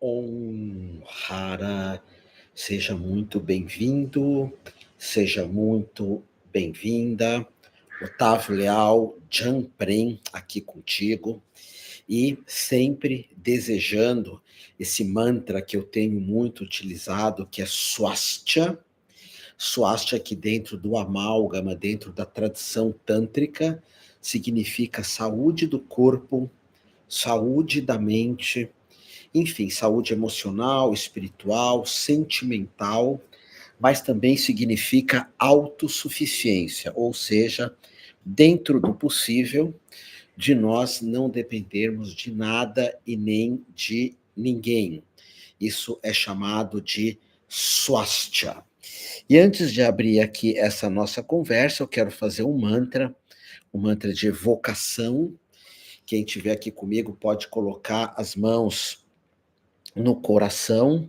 Om Hara, seja muito bem-vindo, seja muito bem-vinda. Otávio Leal, Janprem, aqui contigo, e sempre desejando esse mantra que eu tenho muito utilizado, que é Swastika. Swastika, que dentro do amálgama, dentro da tradição tântrica, significa saúde do corpo, saúde da mente, enfim, saúde emocional, espiritual, sentimental, mas também significa autossuficiência, ou seja, dentro do possível, de nós não dependermos de nada e nem de ninguém. Isso é chamado de swastika. E antes de abrir aqui essa nossa conversa, eu quero fazer um mantra de evocação. Quem estiver aqui comigo pode colocar as mãos no coração,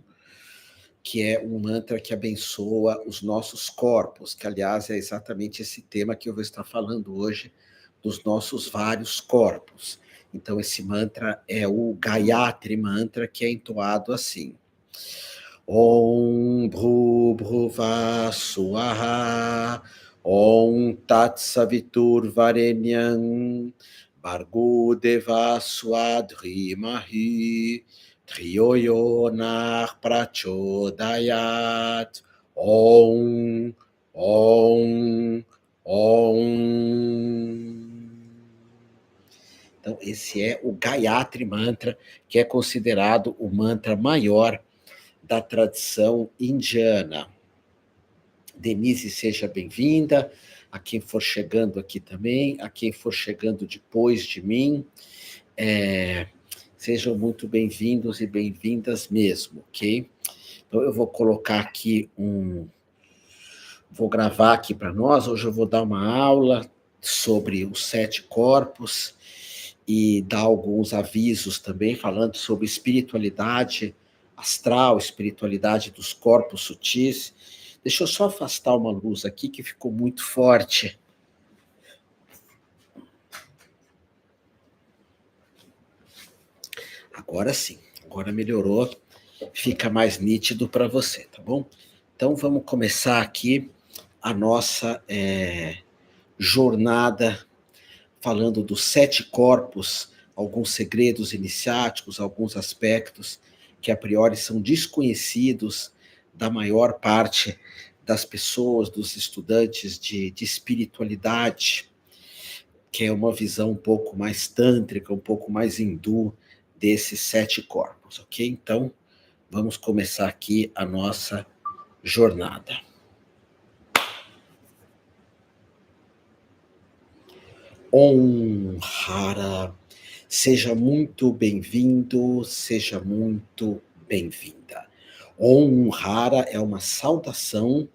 que é um mantra que abençoa os nossos corpos, que aliás é exatamente esse tema que eu vou estar falando hoje, dos nossos vários corpos. Então esse mantra é o Gayatri Mantra, que é entoado assim: Om Bhru Bhuva Swaha, Om Tat Savitur Varenyam, Bargo Deva Swadhimahi, Triyoyo Nar Prachodayat, Om, Om, Om. Então, esse é o Gayatri Mantra, que é considerado o mantra maior da tradição indiana. Denise, seja bem-vinda. A quem for chegando aqui também, a quem for chegando depois de mim, sejam muito bem-vindos e bem-vindas mesmo, ok? Então eu vou colocar aqui vou gravar aqui para nós. Hoje eu vou dar uma aula sobre os 7 corpos e dar alguns avisos também, falando sobre espiritualidade astral, espiritualidade dos corpos sutis. Deixa eu só afastar uma luz aqui que ficou muito forte. Agora sim, agora melhorou, fica mais nítido para você, tá bom? Então vamos começar aqui a nossa jornada falando dos 7 corpos, alguns segredos iniciáticos, alguns aspectos que a priori são desconhecidos da maior parte das pessoas, dos estudantes de espiritualidade, que é uma visão um pouco mais tântrica, um pouco mais hindu desses 7 corpos, ok? Então, vamos começar aqui a nossa jornada. Om Hara, seja muito bem-vindo, seja muito bem-vinda. Om Hara é uma saudação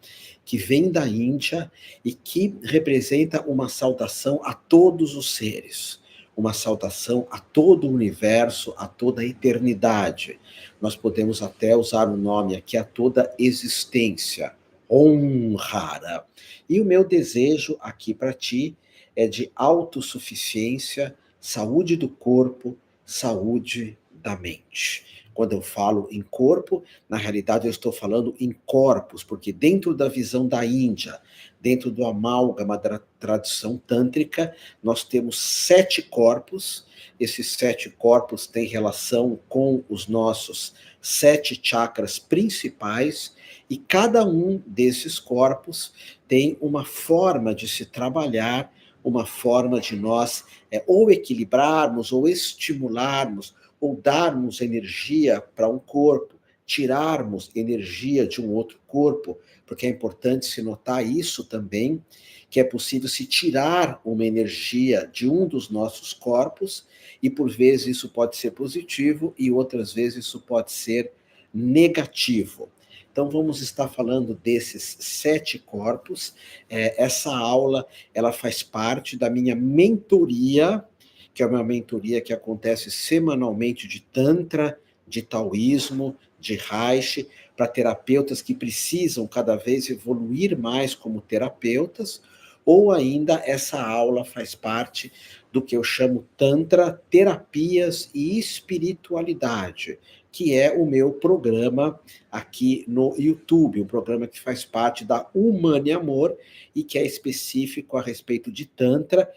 que vem da Índia e que representa uma saudação a todos os seres, uma saudação a todo o universo, a toda a eternidade. Nós podemos até usar o nome aqui a toda existência. Om Hara. E o meu desejo aqui para ti é de autossuficiência, saúde do corpo, saúde da mente. Quando eu falo em corpo, na realidade eu estou falando em corpos, porque dentro da visão da Índia, dentro do amálgama da tradição tântrica, nós temos 7 corpos. Esses 7 corpos têm relação com os nossos 7 chakras principais, e cada um desses corpos tem uma forma de se trabalhar, uma forma de nós ou equilibrarmos, ou estimularmos, ou darmos energia para um corpo, tirarmos energia de um outro corpo, porque é importante se notar isso também, que é possível se tirar uma energia de um dos nossos corpos, e por vezes isso pode ser positivo, e outras vezes isso pode ser negativo. Então vamos estar falando desses 7 corpos. Essa aula, ela faz parte da minha mentoria, que é uma mentoria que acontece semanalmente de Tantra, de Taoísmo, de Reishi, para terapeutas que precisam cada vez evoluir mais como terapeutas, ou ainda essa aula faz parte do que eu chamo Tantra, Terapias e Espiritualidade. que é o meu programa aqui no YouTube, um programa que faz parte da Humane Amor e que é específico a respeito de Tantra,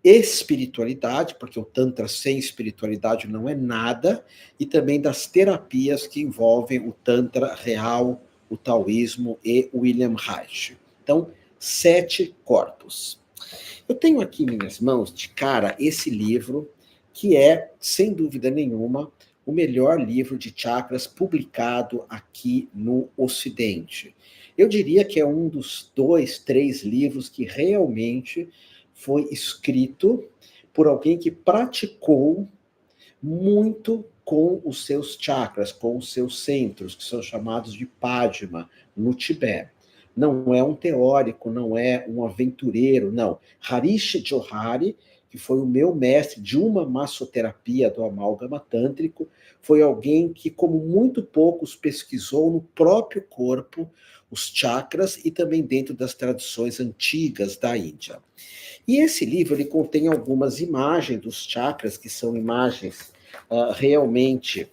espiritualidade, porque o Tantra sem espiritualidade não é nada, e também das terapias que envolvem o Tantra real, o taoísmo e o William Reich. Então, 7 corpos. Eu tenho aqui em minhas mãos, de cara, esse livro, que é, sem dúvida nenhuma, o melhor livro de chakras publicado aqui no Ocidente. Eu diria que é um dos 2, 3 livros que realmente foi escrito por alguém que praticou muito com os seus chakras, com os seus centros, que são chamados de Padma, no Tibete. Não é um teórico, não é um aventureiro, não. Harish Johari, que foi o meu mestre de uma massoterapia do amálgama tântrico, foi alguém que, como muito poucos, pesquisou no próprio corpo os chakras e também dentro das tradições antigas da Índia. E esse livro ele contém algumas imagens dos chakras, que são imagens realmente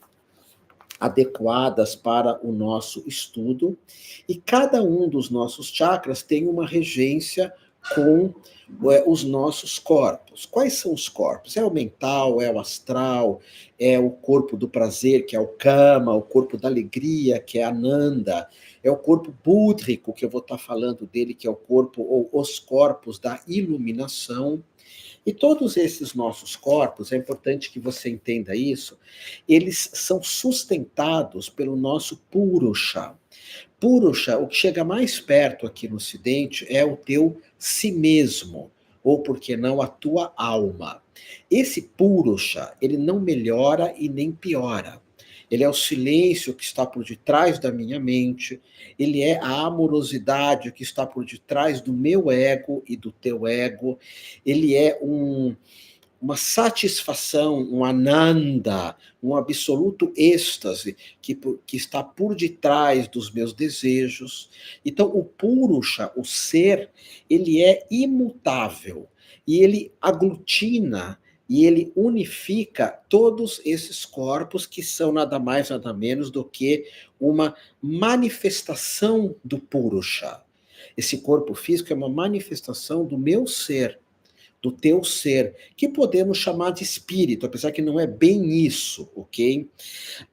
adequadas para o nosso estudo, e cada um dos nossos chakras tem uma regência com os nossos corpos. Quais são os corpos? É o mental, é o astral, é o corpo do prazer, que é o Kama, o corpo da alegria, que é a Ananda, é o corpo búdrico, que eu vou estar falando dele, que é o corpo ou os corpos da iluminação. E todos esses nossos corpos, é importante que você entenda isso, eles são sustentados pelo nosso Purusha. Purusha, o que chega mais perto aqui no Ocidente é o teu si mesmo, ou por que não a tua alma. Esse Purusha, ele não melhora e nem piora. Ele é o silêncio que está por detrás da minha mente, ele é a amorosidade que está por detrás do meu ego e do teu ego, ele é uma satisfação, um ananda, um absoluto êxtase que está por detrás dos meus desejos. Então, o Purusha, o ser, ele é imutável e ele aglutina e ele unifica todos esses corpos que são nada mais, nada menos do que uma manifestação do Purusha. Esse corpo físico é uma manifestação do meu ser, do teu ser, que podemos chamar de espírito, apesar que não é bem isso, ok?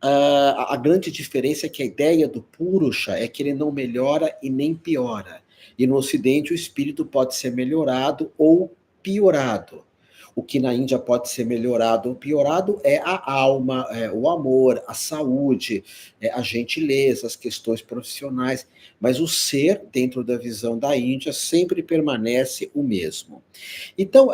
A grande diferença é que a ideia do Purusha é que ele não melhora e nem piora. E no Ocidente o espírito pode ser melhorado ou piorado. O que na Índia pode ser melhorado ou piorado é a alma, o amor, a saúde, a gentileza, as questões profissionais. Mas o ser, dentro da visão da Índia, sempre permanece o mesmo. Então,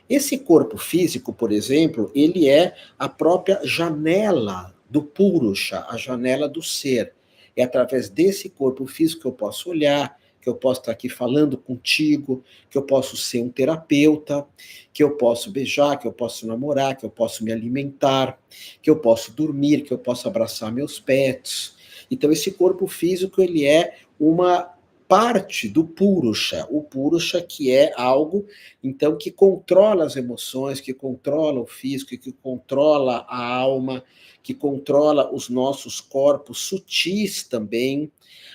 esse corpo físico, por exemplo, ele é a própria janela do Purusha, a janela do ser. É através desse corpo físico que eu posso olhar, que eu posso estar aqui falando contigo, que eu posso ser um terapeuta, que eu posso beijar, que eu posso namorar, que eu posso me alimentar, que eu posso dormir, que eu posso abraçar meus pets. Então, esse corpo físico, ele é uma parte do Purusha, o Purusha que é algo, então, que controla as emoções, que controla o físico, que controla a alma, que controla os nossos corpos sutis também,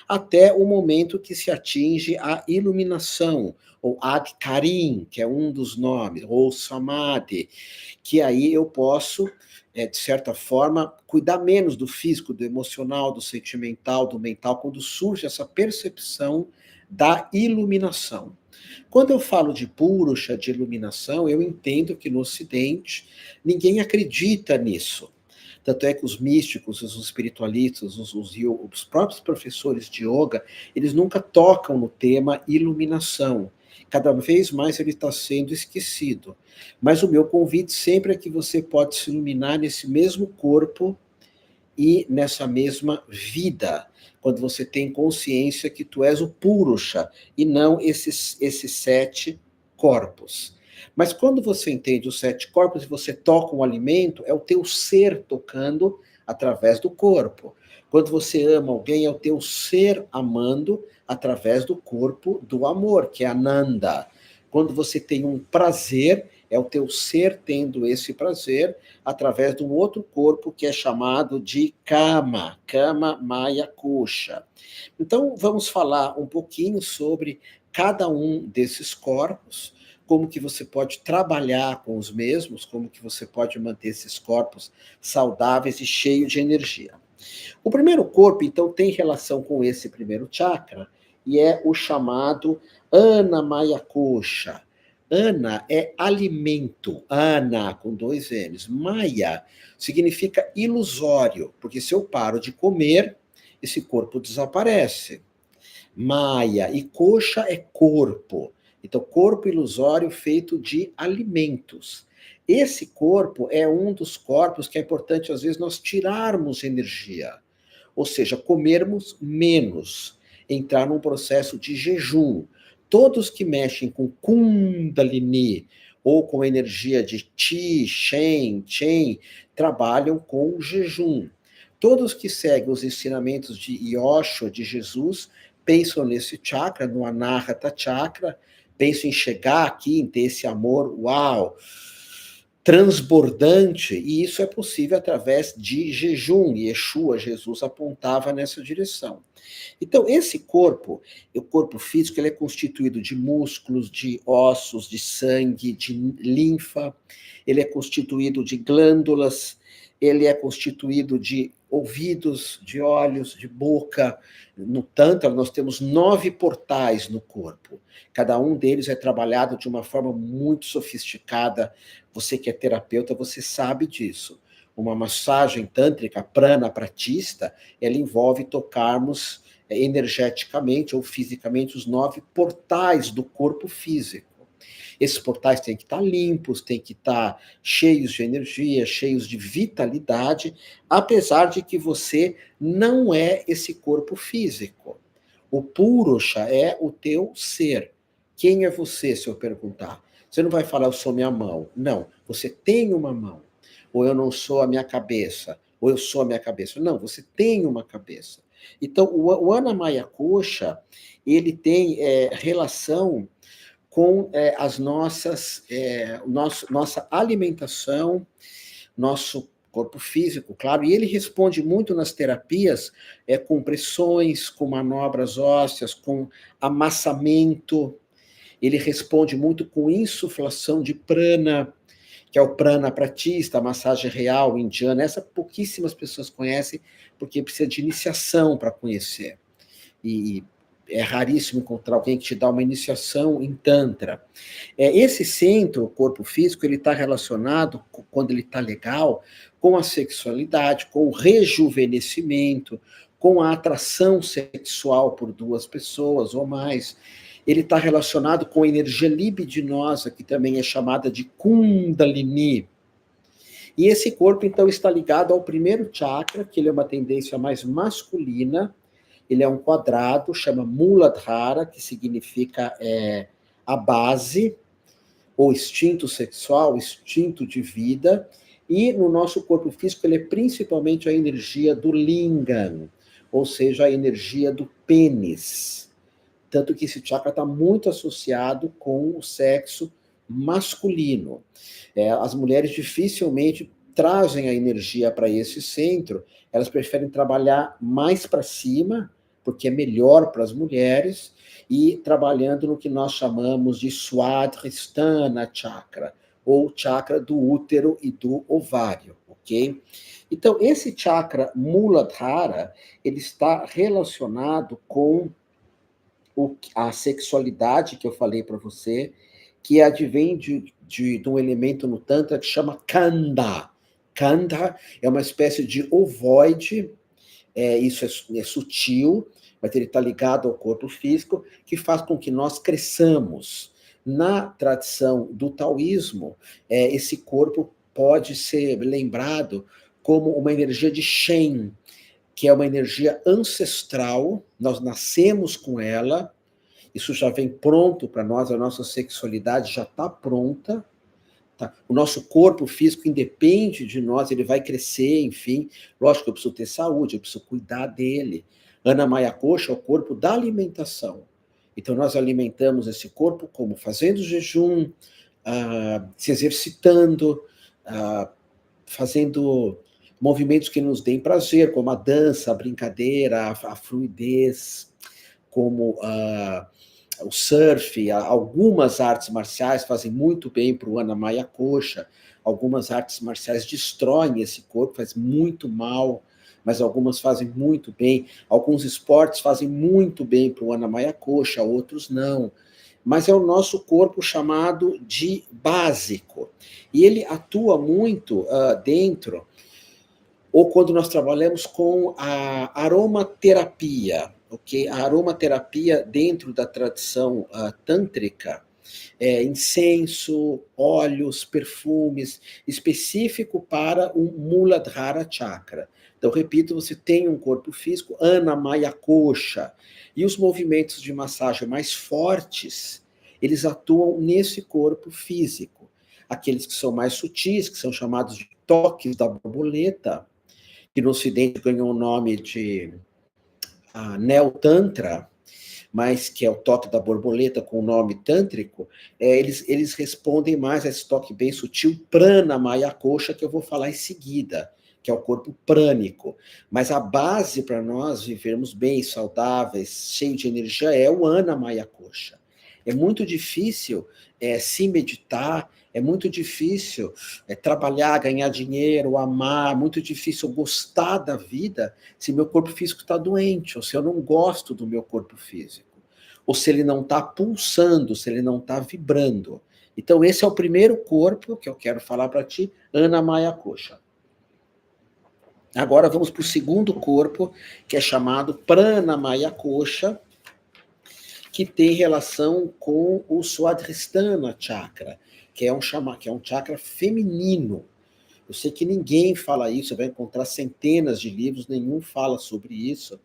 até o momento que se atinge a iluminação, ou Adhikarim, que é um dos nomes, ou Samadhi, que aí eu posso, de certa forma, cuidar menos do físico, do emocional, do sentimental, do mental, quando surge essa percepção da iluminação. Quando eu falo de Purusha, de iluminação, eu entendo que no Ocidente ninguém acredita nisso. Tanto é que os místicos, os espiritualistas, os próprios professores de yoga, eles nunca tocam no tema iluminação. Cada vez mais ele está sendo esquecido. Mas o meu convite sempre é que você pode se iluminar nesse mesmo corpo e nessa mesma vida, quando você tem consciência que tu és o Purusha e não esses 7 corpos. Mas quando você entende os 7 corpos e você toca um alimento, é o teu ser tocando através do corpo. Quando você ama alguém, é o teu ser amando através do corpo do amor, que é Ananda. Quando você tem um prazer, é o teu ser tendo esse prazer através de um outro corpo que é chamado de Kama, Kama Maya Kosha. Então, vamos falar um pouquinho sobre cada um desses corpos, como que você pode trabalhar com os mesmos, como que você pode manter esses corpos saudáveis e cheios de energia. O primeiro corpo, então, tem relação com esse primeiro chakra, e é o chamado Anamaya Kosha. Ana é alimento, Ana com dois N's. Maya significa ilusório, porque se eu paro de comer, esse corpo desaparece. Maya e Kosha é corpo. Então, corpo ilusório feito de alimentos. Esse corpo é um dos corpos que é importante, às vezes, nós tirarmos energia. Ou seja, comermos menos, entrar num processo de jejum. Todos que mexem com Kundalini ou com energia de Ti, Shen, Chen, trabalham com jejum. Todos que seguem os ensinamentos de Yoshua, de Jesus, pensam nesse chakra, no Anahata Chakra, pensam em chegar aqui, em ter esse amor, uau, transbordante, e isso é possível através de jejum. Yeshua, Jesus, apontava nessa direção. Então, esse corpo, o corpo físico, ele é constituído de músculos, de ossos, de sangue, de linfa, ele é constituído de glândulas, ele é constituído de ouvidos, de olhos, de boca. No Tantra, nós temos 9 portais no corpo. Cada um deles é trabalhado de uma forma muito sofisticada. Você que é terapeuta, você sabe disso. Uma massagem tântrica, prana pratista, ela envolve tocarmos energeticamente ou fisicamente os 9 portais do corpo físico. Esses portais têm que estar limpos, têm que estar cheios de energia, cheios de vitalidade, apesar de que você não é esse corpo físico. O Purusha é o teu ser. Quem é você, se eu perguntar? Você não vai falar, eu sou minha mão. Não, você tem uma mão. Ou eu não sou a minha cabeça. Ou eu sou a minha cabeça. Não, você tem uma cabeça. Então, o Anamaya Kosha, ele tem relação com as nossa alimentação, nosso corpo físico, claro, e ele responde muito nas terapias com pressões, com manobras ósseas, com amassamento, ele responde muito com insuflação de prana, que é o prana pratista, a massagem real indiana. Essa pouquíssimas pessoas conhecem, porque precisa de iniciação para conhecer. E é raríssimo encontrar alguém que te dá uma iniciação em Tantra. Esse centro, o corpo físico, ele está relacionado, quando ele está legal, com a sexualidade, com o rejuvenescimento, com a atração sexual por 2 pessoas ou mais. Ele está relacionado com a energia libidinosa, que também é chamada de Kundalini. E esse corpo, então, está ligado ao primeiro chakra, que ele é uma tendência mais masculina. Ele é um quadrado, chama Muladhara, que significa a base, ou instinto sexual, instinto de vida. E no nosso corpo físico, ele é principalmente a energia do Lingam, ou seja, a energia do pênis. Tanto que esse chakra está muito associado com o sexo masculino. As mulheres dificilmente trazem a energia para esse centro, elas preferem trabalhar mais para cima, porque é melhor para as mulheres, e trabalhando no que nós chamamos de Swadhisthana Chakra, ou chakra do útero e do ovário, ok? Então, esse chakra Muladhara, ele está relacionado com a sexualidade que eu falei para você, que advém de um elemento no Tantra que chama Kanda. Kanda é uma espécie de ovoide, isso é sutil, mas ele está ligado ao corpo físico, que faz com que nós cresçamos. Na tradição do taoísmo, esse corpo pode ser lembrado como uma energia de Shen, que é uma energia ancestral, nós nascemos com ela, isso já vem pronto para nós, a nossa sexualidade já está pronta, tá? O nosso corpo físico independe de nós, ele vai crescer, enfim, lógico que eu preciso ter saúde, eu preciso cuidar dele. Anamaya Kosha é o corpo da alimentação, Então, nós alimentamos esse corpo como fazendo jejum, se exercitando, fazendo movimentos que nos deem prazer, como a dança, a brincadeira, a fluidez, como o surf, algumas artes marciais fazem muito bem para o Anamaya Coxa, algumas artes marciais destroem esse corpo, faz muito mal, mas algumas fazem muito bem, alguns esportes fazem muito bem para o Anamaya Coxa, outros não, mas é o nosso corpo chamado de básico, e ele atua muito dentro, ou quando nós trabalhamos com a aromaterapia, ok? A aromaterapia dentro da tradição tântrica é incenso, óleos, perfumes, específico para o Muladhara Chakra. Então, repito, você tem um corpo físico, Anamaya Coxa, e os movimentos de massagem mais fortes, eles atuam nesse corpo físico. Aqueles que são mais sutis, que são chamados de toques da borboleta, que no Ocidente ganhou o nome de Neo-Tantra, mas que é o toque da borboleta com o nome tântrico, eles respondem mais a esse toque bem sutil, prana maya coxa, que eu vou falar em seguida, que é o corpo prânico. Mas a base para nós vivermos bem, saudáveis, cheio de energia, é o ana maya coxa. É muito difícil se meditar, é muito difícil trabalhar, ganhar dinheiro, amar, muito difícil gostar da vida se meu corpo físico está doente, ou se eu não gosto do meu corpo físico, ou se ele não está pulsando, se ele não está vibrando. Então, esse é o primeiro corpo que eu quero falar para ti, Anamaya Coxa. Agora vamos para o segundo corpo, que é chamado Pranamaya Coxa, que tem relação com o Swadhisthana Chakra, que é um chakra feminino. Eu sei que ninguém fala isso, você vai encontrar centenas de livros, nenhum fala sobre isso.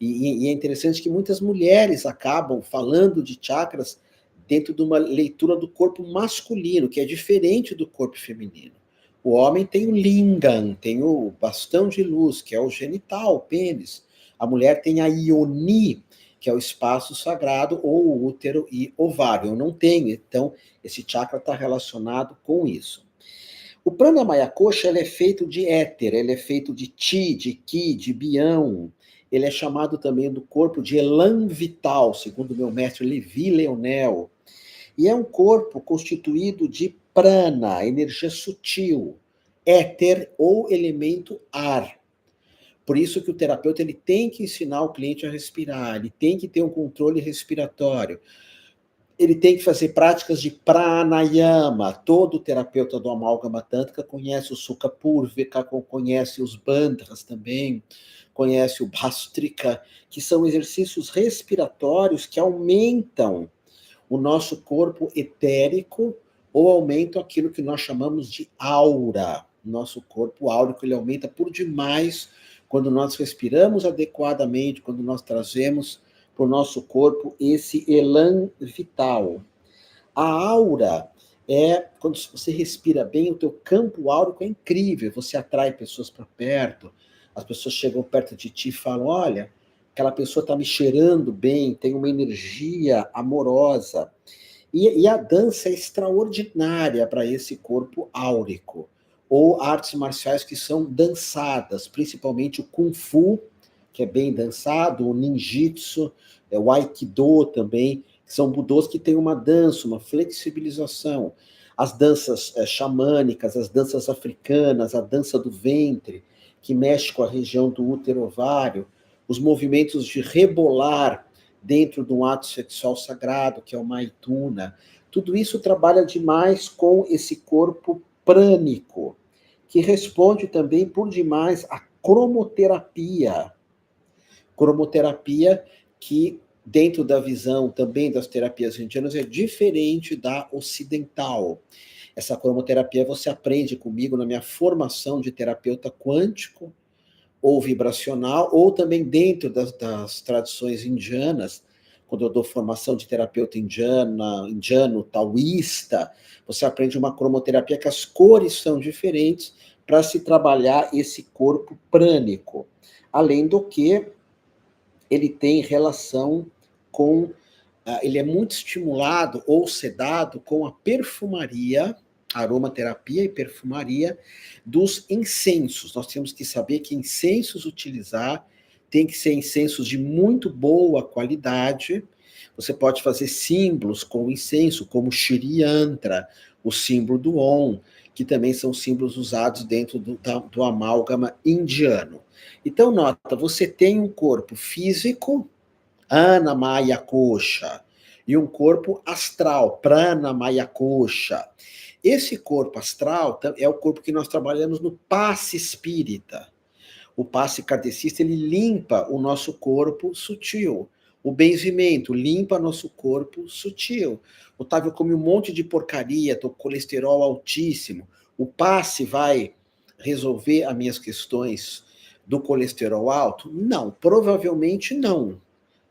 E é interessante que muitas mulheres acabam falando de chakras dentro de uma leitura do corpo masculino, que é diferente do corpo feminino. O homem tem o lingam, tem o bastão de luz, que é o genital, o pênis. A mulher tem a ioni, que é o espaço sagrado, ou o útero e ovário. Eu não tenho, então esse chakra está relacionado com isso. O Pranamaya Coxa ele é feito de éter, ele é feito de Ti, de Ki, de Bião. Ele é chamado também do corpo de Elan Vital, segundo meu mestre Levi Leonel. E é um corpo constituído de prana, energia sutil, éter ou elemento ar. Por isso que o terapeuta ele tem que ensinar o cliente a respirar, ele tem que ter um controle respiratório, ele tem que fazer práticas de pranayama. Todo terapeuta do amálgama tântrica conhece o Sukha Purvika, conhece os bandhas também, conhece o Bhastrika, que são exercícios respiratórios que aumentam o nosso corpo etérico ou aumentam aquilo que nós chamamos de aura. Nosso corpo áurico ele aumenta por demais quando nós respiramos adequadamente, quando nós trazemos para o nosso corpo esse elan vital. A aura é quando você respira bem, o teu campo áurico é incrível, você atrai pessoas para perto, as pessoas chegam perto de ti e falam, olha, aquela pessoa está me cheirando bem, tem uma energia amorosa. E a dança é extraordinária para esse corpo áurico. Ou artes marciais que são dançadas, principalmente o Kung Fu, que é bem dançado, o Ninjitsu, o Aikido também, que são budôs que têm uma dança, uma flexibilização. As danças xamânicas, as danças africanas, a dança do ventre, que mexe com a região do útero ovário, os movimentos de rebolar dentro de um ato sexual sagrado, que é o Maituna. Tudo isso trabalha demais com esse corpo prânico, que responde também por demais à cromoterapia. Cromoterapia que, dentro da visão também das terapias indianas, é diferente da ocidental. Essa cromoterapia você aprende comigo na minha formação de terapeuta quântico, ou vibracional, ou também dentro das tradições indianas, quando eu dou formação de terapeuta indiano, taoísta, você aprende uma cromoterapia que as cores são diferentes para se trabalhar esse corpo prânico. Além do que ele tem relação com ele é muito estimulado ou sedado com a perfumaria, aromaterapia e perfumaria dos incensos. Nós temos que saber que incensos utilizar tem que ser incensos de muito boa qualidade. Você pode fazer símbolos com incenso, como o Shri Yantra, o símbolo do Om, que também são símbolos usados dentro do amálgama indiano. Então, nota, você tem um corpo físico, Ana Maya Kosha, e um corpo astral, Prana Maya Kosha. Esse corpo astral é o corpo que nós trabalhamos no passe espírita. O passe kardecista, ele limpa o nosso corpo sutil. O benzimento limpa nosso corpo sutil. Otávio come um monte de porcaria, tô com colesterol altíssimo. O passe vai resolver as minhas questões do colesterol alto? Não, provavelmente não.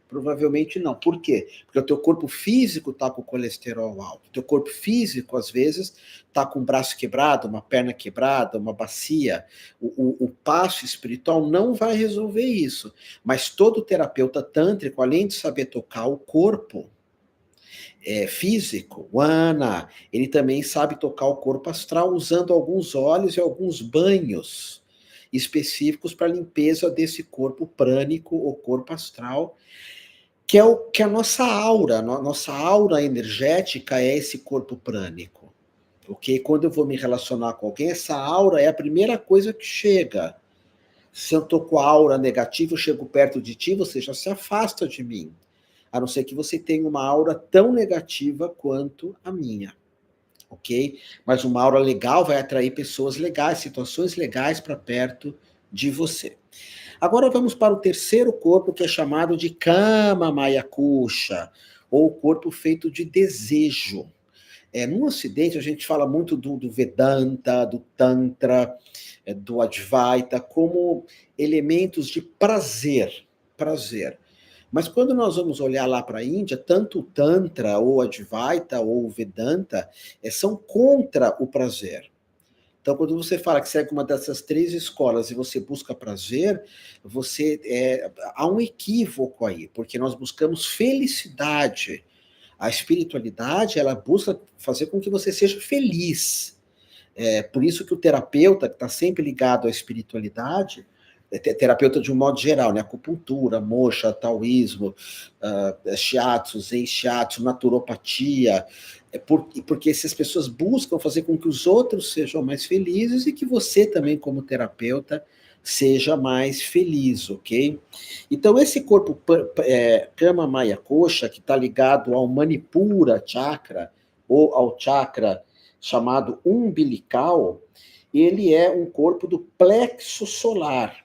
Provavelmente não. Por quê? Porque o teu corpo físico está com colesterol alto. O teu corpo físico, às vezes, está com o braço quebrado, uma perna quebrada, uma bacia. O passo espiritual não vai resolver isso. Mas todo terapeuta tântrico, além de saber tocar o corpo físico, o Ana, ele também sabe tocar o corpo astral usando alguns óleos e alguns banhos específicos para limpeza desse corpo prânico ou corpo astral, que a nossa aura energética é esse corpo prânico. Porque quando eu vou me relacionar com alguém, essa aura é a primeira coisa que chega. Se eu estou com a aura negativa, eu chego perto de ti, você já se afasta de mim. A não ser que você tenha uma aura tão negativa quanto a minha. Ok? Mas uma aura legal vai atrair pessoas legais, situações legais para perto de você. Agora vamos para o terceiro corpo, que é chamado de Kama Maya Kosha, ou corpo feito de desejo. No Ocidente, a gente fala muito do Vedanta, do Tantra, do Advaita, como elementos de prazer. Prazer. Mas quando nós vamos olhar lá para a Índia, tanto o Tantra, ou Advaita, ou o Vedanta, são contra o prazer. Então, quando você fala que segue uma dessas três escolas e você busca prazer, há um equívoco aí, porque nós buscamos felicidade. A espiritualidade, ela busca fazer com que você seja feliz. Por isso que o terapeuta, que está sempre ligado à espiritualidade, terapeuta de um modo geral, né? Acupuntura, moxa, taoísmo, shiatsu, zen shiatsu, naturopatia, porque essas pessoas buscam fazer com que os outros sejam mais felizes e que você também, como terapeuta, seja mais feliz, ok? Então, esse corpo Kama Maya Kosha, que está ligado ao Manipura chakra, ou ao chakra chamado umbilical, ele é um corpo do plexo solar.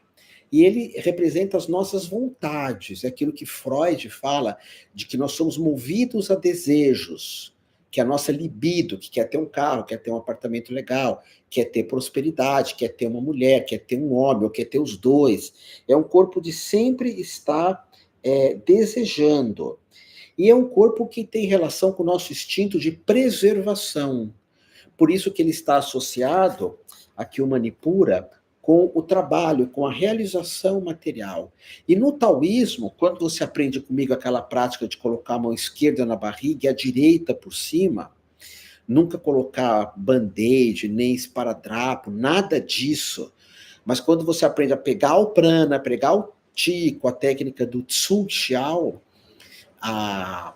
E ele representa as nossas vontades, é aquilo que Freud fala, de que nós somos movidos a desejos, que a nossa libido, que quer ter um carro, quer ter um apartamento legal, quer ter prosperidade, quer ter uma mulher, quer ter um homem, ou quer ter os dois. É um corpo de sempre estar desejando. E é um corpo que tem relação com o nosso instinto de preservação. Por isso que ele está associado, aqui o Manipura, com o trabalho, com a realização material. E no taoísmo, quando você aprende comigo aquela prática de colocar a mão esquerda na barriga e a direita por cima, nunca colocar band-aid, nem esparadrapo, nada disso. Mas quando você aprende a pegar o prana, pegar o chi, com a técnica do Tsung Xiao, a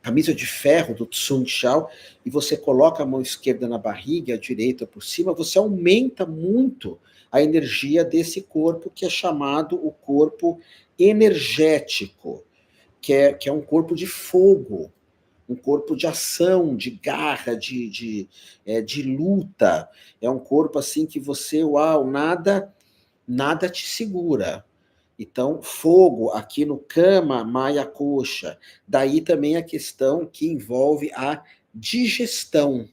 camisa de ferro do Tsung Xiao, e você coloca a mão esquerda na barriga e a direita por cima, você aumenta muito a energia desse corpo, que é chamado o corpo energético, que é um corpo de fogo, um corpo de ação, de garra, de luta. É um corpo assim que você, nada te segura. Então, fogo aqui no Kama Maya Kosha. Daí também a questão que envolve a digestão.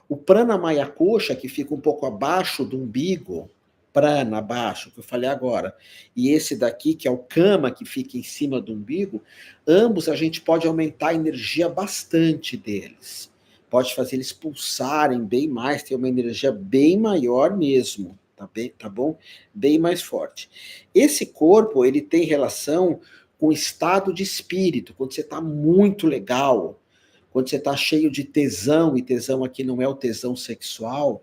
O Prana Maya Kosha, que fica um pouco abaixo do umbigo, prana abaixo, que eu falei agora, e esse daqui, que é o Kama, que fica em cima do umbigo, ambos a gente pode aumentar a energia bastante deles. Pode fazer eles pulsarem bem mais, ter uma energia bem maior mesmo. Tá bom? Bem mais forte. Esse corpo, ele tem relação com estado de espírito, quando você está muito legal, quando você está cheio de tesão, e tesão aqui não é o tesão sexual,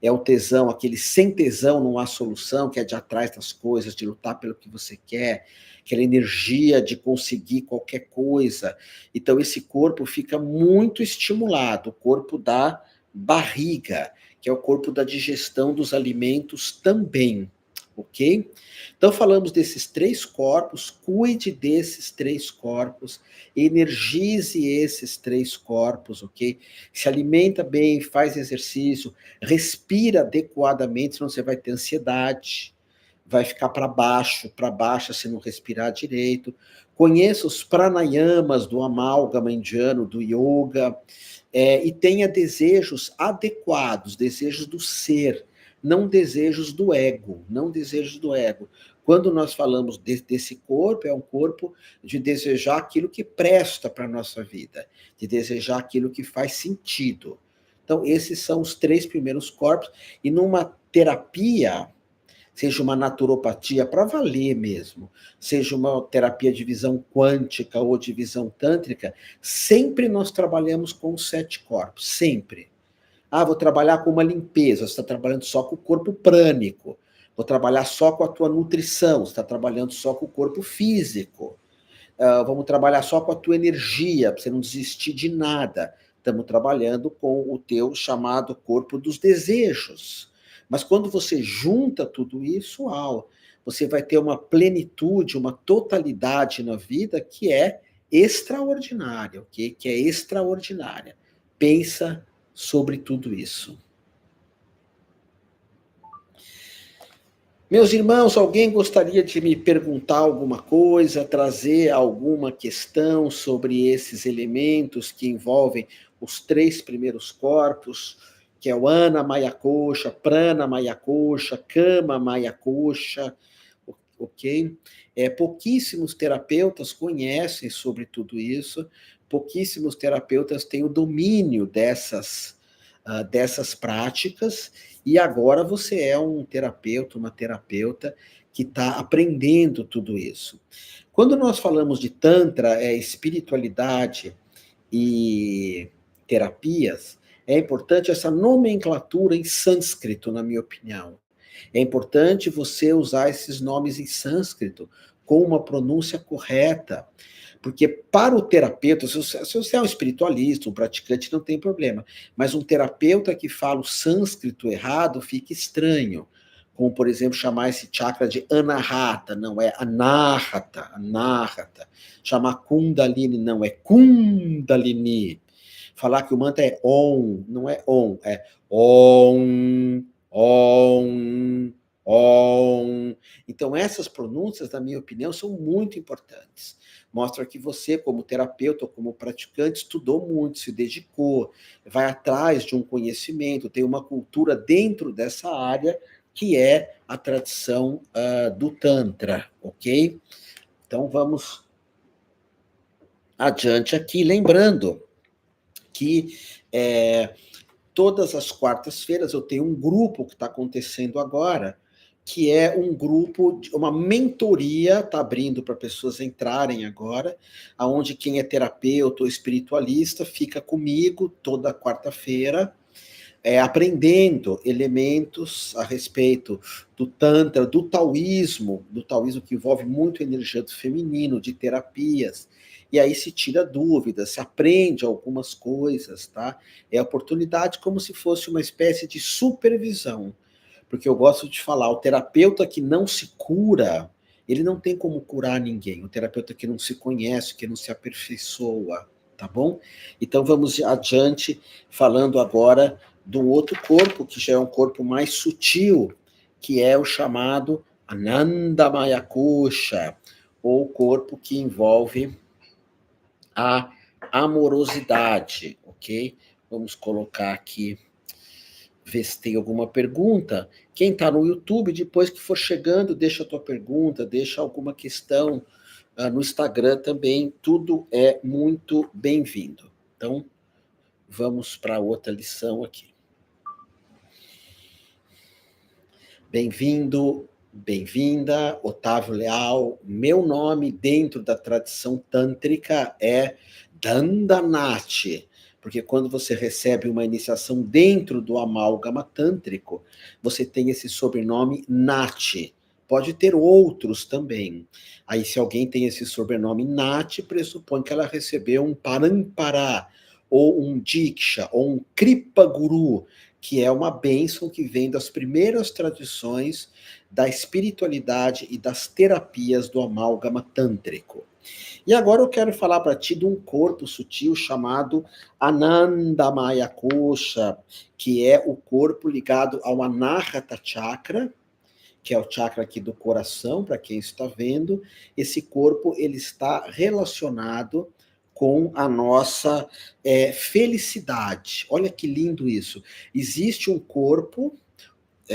é o tesão, aquele sem tesão não há solução, que é de atrás das coisas, de lutar pelo que você quer, aquela energia de conseguir qualquer coisa. Então esse corpo fica muito estimulado, o corpo da barriga, que é o corpo da digestão dos alimentos também, ok? Então falamos desses 3 corpos, cuide desses 3 corpos, energize esses 3 corpos, ok? Se alimenta bem, faz exercício, respira adequadamente, senão você vai ter ansiedade, vai ficar para baixo se não respirar direito. Conheça os pranayamas do amálgama indiano, do yoga, e tenha desejos adequados, desejos do ser, não desejos do ego, não desejos do ego. Quando nós falamos desse corpo, é um corpo de desejar aquilo que presta para a nossa vida, de desejar aquilo que faz sentido. Então, esses são os 3 primeiros corpos, e numa terapia, seja uma naturopatia para valer mesmo, seja uma terapia de visão quântica ou de visão tântrica, sempre nós trabalhamos com os 7 corpos, sempre. Ah, vou trabalhar com uma limpeza, você está trabalhando só com o corpo prânico. Vou trabalhar só com a tua nutrição, você está trabalhando só com o corpo físico. Vamos trabalhar só com a tua energia, para você não desistir de nada. Estamos trabalhando com o teu chamado corpo dos desejos. Mas quando você junta tudo isso, você vai ter uma plenitude, uma totalidade na vida que é extraordinária, ok? Que é extraordinária. Pensa sobre tudo isso. Meus irmãos, alguém gostaria de me perguntar alguma coisa, trazer alguma questão sobre esses elementos que envolvem os 3 primeiros corpos, que é o Ana Maya Kosha, Prana Maya Kosha, Kama Maya Kosha, ok? Pouquíssimos terapeutas conhecem sobre tudo isso, pouquíssimos terapeutas têm o domínio dessas práticas, e agora você é um terapeuta, uma terapeuta que está aprendendo tudo isso. Quando nós falamos de Tantra, espiritualidade e terapias, é importante essa nomenclatura em sânscrito, na minha opinião. É importante você usar esses nomes em sânscrito com uma pronúncia correta, porque para o terapeuta, se você é um espiritualista, um praticante, não tem problema, mas um terapeuta que fala o sânscrito errado fica estranho, como, por exemplo, chamar esse chakra de anahata, não é anahata, anahata. Chamar kundalini, não é kundalini. Falar que o mantra é om, não é om, é om, om, om. Então, essas pronúncias, na minha opinião, são muito importantes. Mostra que você, como terapeuta ou como praticante, estudou muito, se dedicou, vai atrás de um conhecimento, tem uma cultura dentro dessa área, que é a tradição do Tantra, ok? Então, vamos adiante aqui, lembrando que todas as quartas-feiras eu tenho um grupo que está acontecendo agora, que é um grupo, uma mentoria, está abrindo para pessoas entrarem agora, aonde quem é terapeuta ou espiritualista fica comigo toda quarta-feira, aprendendo elementos a respeito do Tantra, do taoísmo que envolve muito a energia do feminino, de terapias, e aí se tira dúvidas, se aprende algumas coisas, tá? É a oportunidade como se fosse uma espécie de supervisão, porque eu gosto de falar, o terapeuta que não se cura, ele não tem como curar ninguém, o terapeuta que não se conhece, que não se aperfeiçoa, tá bom? Então vamos adiante, falando agora do outro corpo, que já é um corpo mais sutil, que é o chamado Anandamaya Kosha, ou corpo que envolve a amorosidade, ok? Vamos colocar aqui, ver se tem alguma pergunta. Quem está no YouTube, depois que for chegando, deixa a tua pergunta, deixa alguma questão no Instagram também, tudo é muito bem-vindo. Então, vamos para outra lição aqui. Bem-vindo, bem-vinda, Otávio Leal. Meu nome dentro da tradição tântrica é Dandanath, porque quando você recebe uma iniciação dentro do amálgama tântrico, você tem esse sobrenome Nath. Pode ter outros também. Aí, se alguém tem esse sobrenome Nath, pressupõe que ela recebeu um Parampara, ou um Diksha, ou um Kripa Guru, que é uma bênção que vem das primeiras tradições da espiritualidade e das terapias do amálgama tântrico. E agora eu quero falar para ti de um corpo sutil chamado Anandamaya Kosha, que é o corpo ligado ao Anahata Chakra, que é o chakra aqui do coração, para quem está vendo. Esse corpo ele está relacionado com a nossa felicidade. Olha que lindo isso. Existe um corpo,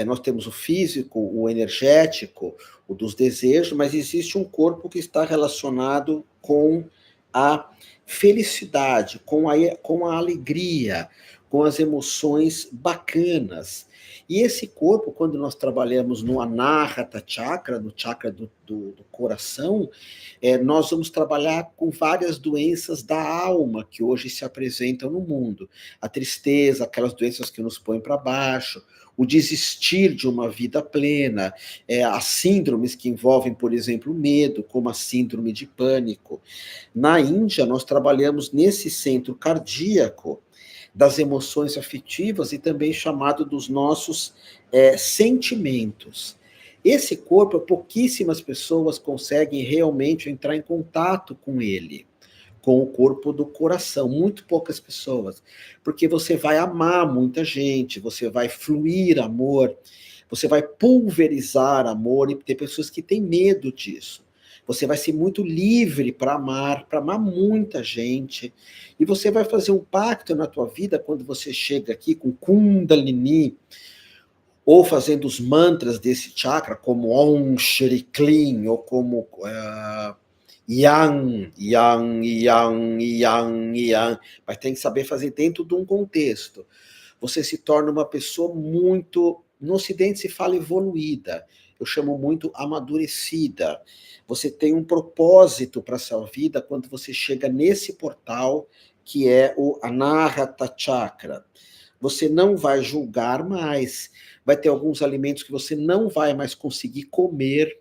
nós temos o físico, o energético, o dos desejos, mas existe um corpo que está relacionado com a felicidade, com a alegria, com as emoções bacanas. E esse corpo, quando nós trabalhamos no Anahata Chakra, no chakra do coração, nós vamos trabalhar com várias doenças da alma que hoje se apresentam no mundo. A tristeza, aquelas doenças que nos põem para baixo, o desistir de uma vida plena, as síndromes que envolvem, por exemplo, o medo, como a síndrome de pânico. Na Índia, nós trabalhamos nesse centro cardíaco das emoções afetivas e também chamado dos nossos sentimentos. Esse corpo, pouquíssimas pessoas conseguem realmente entrar em contato com ele, com o corpo do coração, muito poucas pessoas, porque você vai amar muita gente, você vai fluir amor, você vai pulverizar amor, e tem pessoas que têm medo disso. Você vai ser muito livre para amar muita gente, e você vai fazer um pacto na tua vida quando você chega aqui com Kundalini, ou fazendo os mantras desse chakra, como Om Shri Klim, ou como Yang, Yang, Yang, Yang, Yang, mas tem que saber fazer dentro de um contexto. Você se torna uma pessoa muito, no Ocidente se fala evoluída, eu chamo muito amadurecida. Você tem um propósito para a sua vida quando você chega nesse portal que é o Anahata Chakra. Você não vai julgar mais, vai ter alguns alimentos que você não vai mais conseguir comer,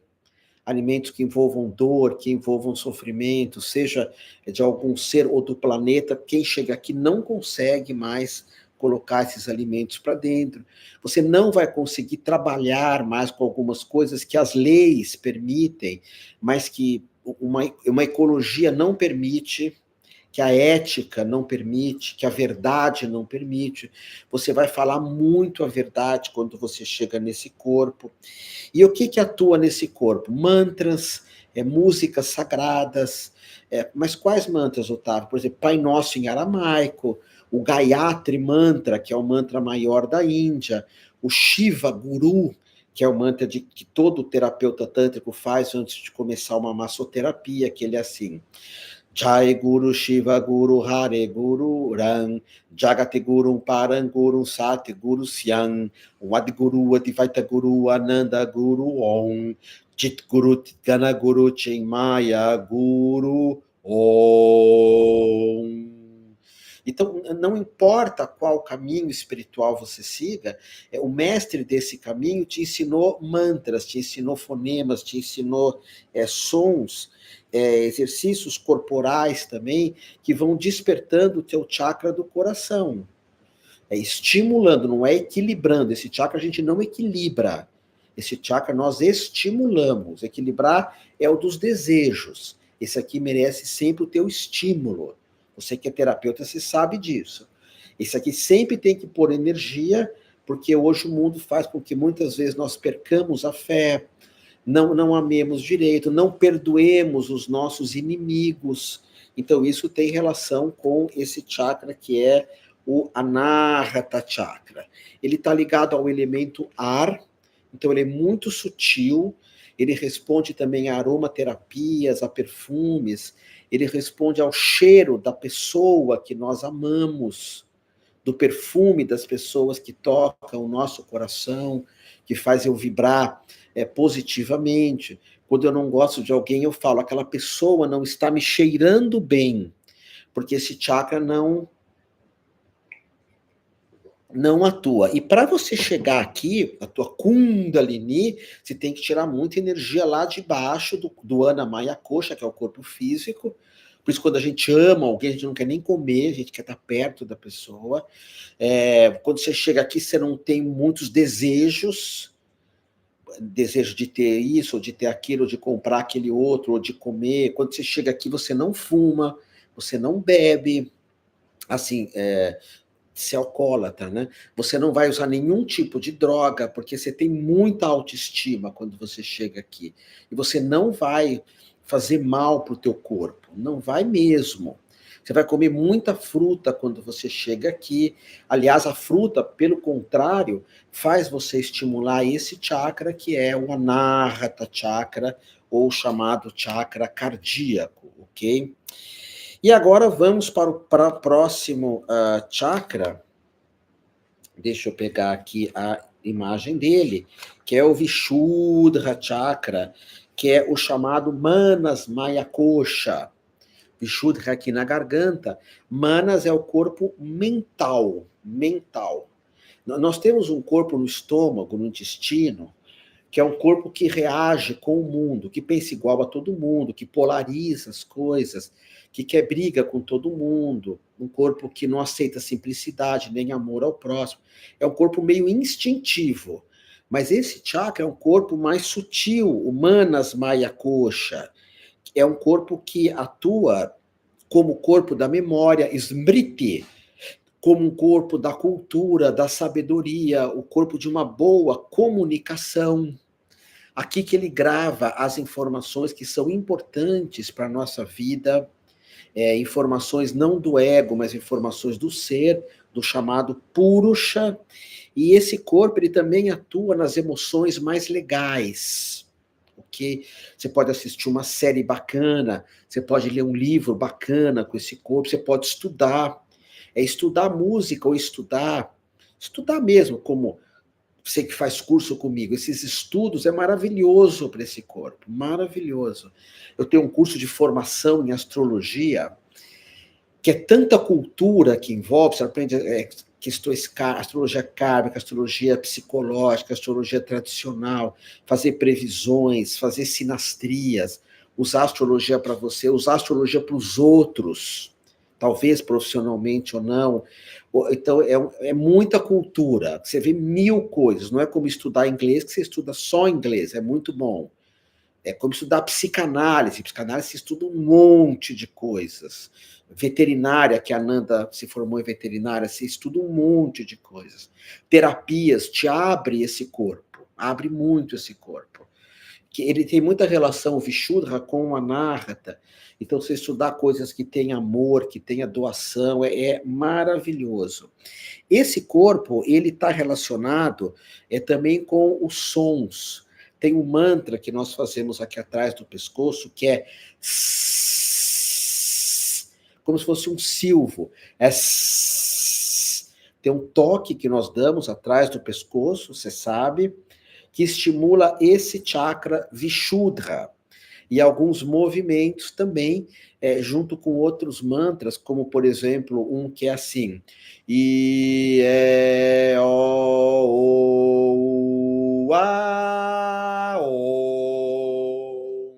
alimentos que envolvam dor, que envolvam sofrimento, seja de algum ser ou do planeta, quem chega aqui não consegue mais colocar esses alimentos para dentro. Você não vai conseguir trabalhar mais com algumas coisas que as leis permitem, mas que uma ecologia não permite, que a ética não permite, que a verdade não permite. Você vai falar muito a verdade quando você chega nesse corpo. E o que atua nesse corpo? Mantras, músicas sagradas. Mas quais mantras, Otávio? Por exemplo, Pai Nosso em aramaico, o Gayatri Mantra, que é o mantra maior da Índia, o Shiva Guru, que é o mantra que todo terapeuta tântrico faz antes de começar uma massoterapia, que ele é assim: Jai Guru Shiva Guru Hare Guru Ram Jagate Guru Param Guru Sati Guru Syam Wad Guru Advaita Guru Ananda Guru Om Chit Guru Gana Guru Chinmaya Guru Om. Então, não importa qual caminho espiritual você siga, o mestre desse caminho te ensinou mantras, te ensinou fonemas, te ensinou sons, exercícios corporais também, que vão despertando o teu chakra do coração. Estimulando, não é equilibrando. Esse chakra a gente não equilibra. Esse chakra nós estimulamos. Equilibrar é o dos desejos. Esse aqui merece sempre o teu estímulo. Você que é terapeuta, você sabe disso. Esse aqui sempre tem que pôr energia, porque hoje o mundo faz com que muitas vezes nós percamos a fé, não amemos direito, não perdoemos os nossos inimigos. Então, isso tem relação com esse chakra que é o Anahata Chakra. Ele está ligado ao elemento ar, então ele é muito sutil, ele responde também a aromaterapias, a perfumes, ele responde ao cheiro da pessoa que nós amamos. do perfume das pessoas que tocam o nosso coração, que faz eu vibrar positivamente. Quando eu não gosto de alguém, eu falo, aquela pessoa não está me cheirando bem, porque esse chakra não atua. E para você chegar aqui, a tua Kundalini, você tem que tirar muita energia lá de baixo do Anamaya Kosha, que é o corpo físico. Por isso, quando a gente ama alguém, a gente não quer nem comer, a gente quer estar perto da pessoa. Quando você chega aqui, você não tem muitos desejos, desejo de ter isso, ou de ter aquilo, ou de comprar aquele outro, ou de comer. Quando você chega aqui, você não fuma, você não bebe, assim, ser alcoólatra, né? Você não vai usar nenhum tipo de droga, porque você tem muita autoestima quando você chega aqui. E você não vai fazer mal para o teu corpo, não vai mesmo. Você vai comer muita fruta quando você chega aqui. Aliás, a fruta, pelo contrário, faz você estimular esse chakra, que é o Anahata Chakra, ou chamado chakra cardíaco, ok? E agora vamos para o próximo chakra. Deixa eu pegar aqui a imagem dele, que é o Vishuddha Chakra, que é o chamado Manas Maya Kosha. Vishuddha aqui na garganta. Manas é o corpo mental. Nós temos um corpo no estômago, no intestino, que é um corpo que reage com o mundo, que pensa igual a todo mundo, que polariza as coisas, que quer briga com todo mundo, um corpo que não aceita simplicidade nem amor ao próximo. É um corpo meio instintivo. Mas esse chakra é um corpo mais sutil, o Manas Maya Kosha. É um corpo que atua como corpo da memória, Smriti, como um corpo da cultura, da sabedoria, o corpo de uma boa comunicação. Aqui que ele grava as informações que são importantes para a nossa vida, informações não do ego, mas informações do ser, do chamado Purusha. E esse corpo, ele também atua nas emoções mais legais. Ok? Você pode assistir uma série bacana, você pode ler um livro bacana com esse corpo, você pode estudar. Estudar música ou estudar mesmo, como você que faz curso comigo, esses estudos é maravilhoso para esse corpo, maravilhoso. Eu tenho um curso de formação em astrologia, que é tanta cultura que envolve, você aprende questões, astrologia kármica, astrologia psicológica, astrologia tradicional, fazer previsões, fazer sinastrias, usar astrologia para você, usar astrologia para os outros, talvez profissionalmente ou não. Então, é muita cultura. Você vê 1000 coisas. Não é como estudar inglês, que você estuda só inglês. É muito bom. É como estudar psicanálise. Psicanálise se estuda um monte de coisas. Veterinária, que a Nanda se formou em veterinária, se estuda um monte de coisas. Terapias, te abre esse corpo. Abre muito esse corpo. Que ele tem muita relação, o Vishuddha, com o Anahata. Então, você estudar coisas que têm amor, que tenha doação, é maravilhoso. Esse corpo, ele está relacionado também com os sons. Tem um mantra que nós fazemos aqui atrás do pescoço, que é como se fosse um silvo. Tem um toque que nós damos atrás do pescoço, você sabe, que estimula esse chakra Vishuddha. E alguns movimentos também, junto com outros mantras, como, por exemplo, um que é assim, I, E, O, U, A, O,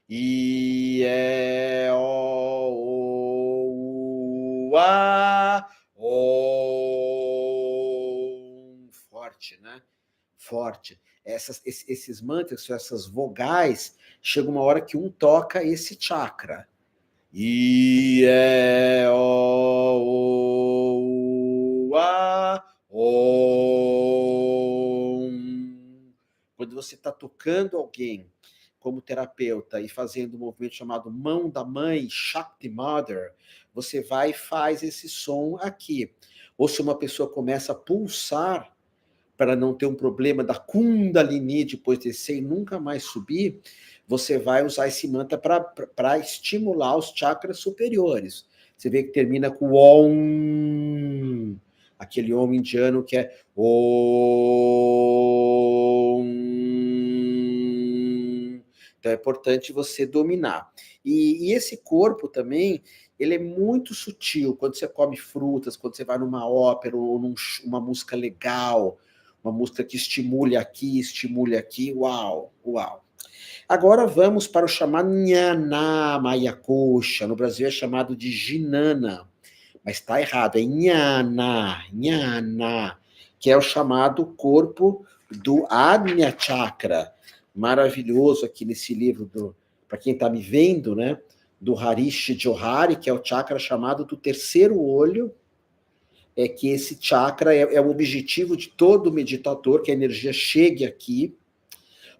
I, E, O, U, A, O. Forte, né? Forte. Esses mantras, essas vogais, chega uma hora que um toca esse chakra. I, E, O, U, A, O. Quando você está tocando alguém como terapeuta e fazendo um movimento chamado Mão da Mãe, Shakti Mother, você vai e faz esse som aqui. Ou se uma pessoa começa a pulsar, para não ter um problema da Kundalini depois descer e nunca mais subir, você vai usar esse mantra para estimular os chakras superiores. você vê que termina com Om, aquele Om indiano que é Om. Então é importante você dominar. E esse corpo também, ele é muito sutil. Quando você come frutas, quando você vai numa ópera ou numa música legal, uma música que estimule aqui, uau, uau. Agora vamos para o chamado Nhaná Mayakosha. No Brasil é chamado de Jinana, mas está errado, é Nhaná, Nhaná, que é o chamado corpo do Ajna Chakra. Maravilhoso aqui nesse livro, para quem está me vendo, né? Do Harish Johari, que é o chakra chamado do terceiro olho, é que esse chakra é o objetivo de todo meditador, que a energia chegue aqui.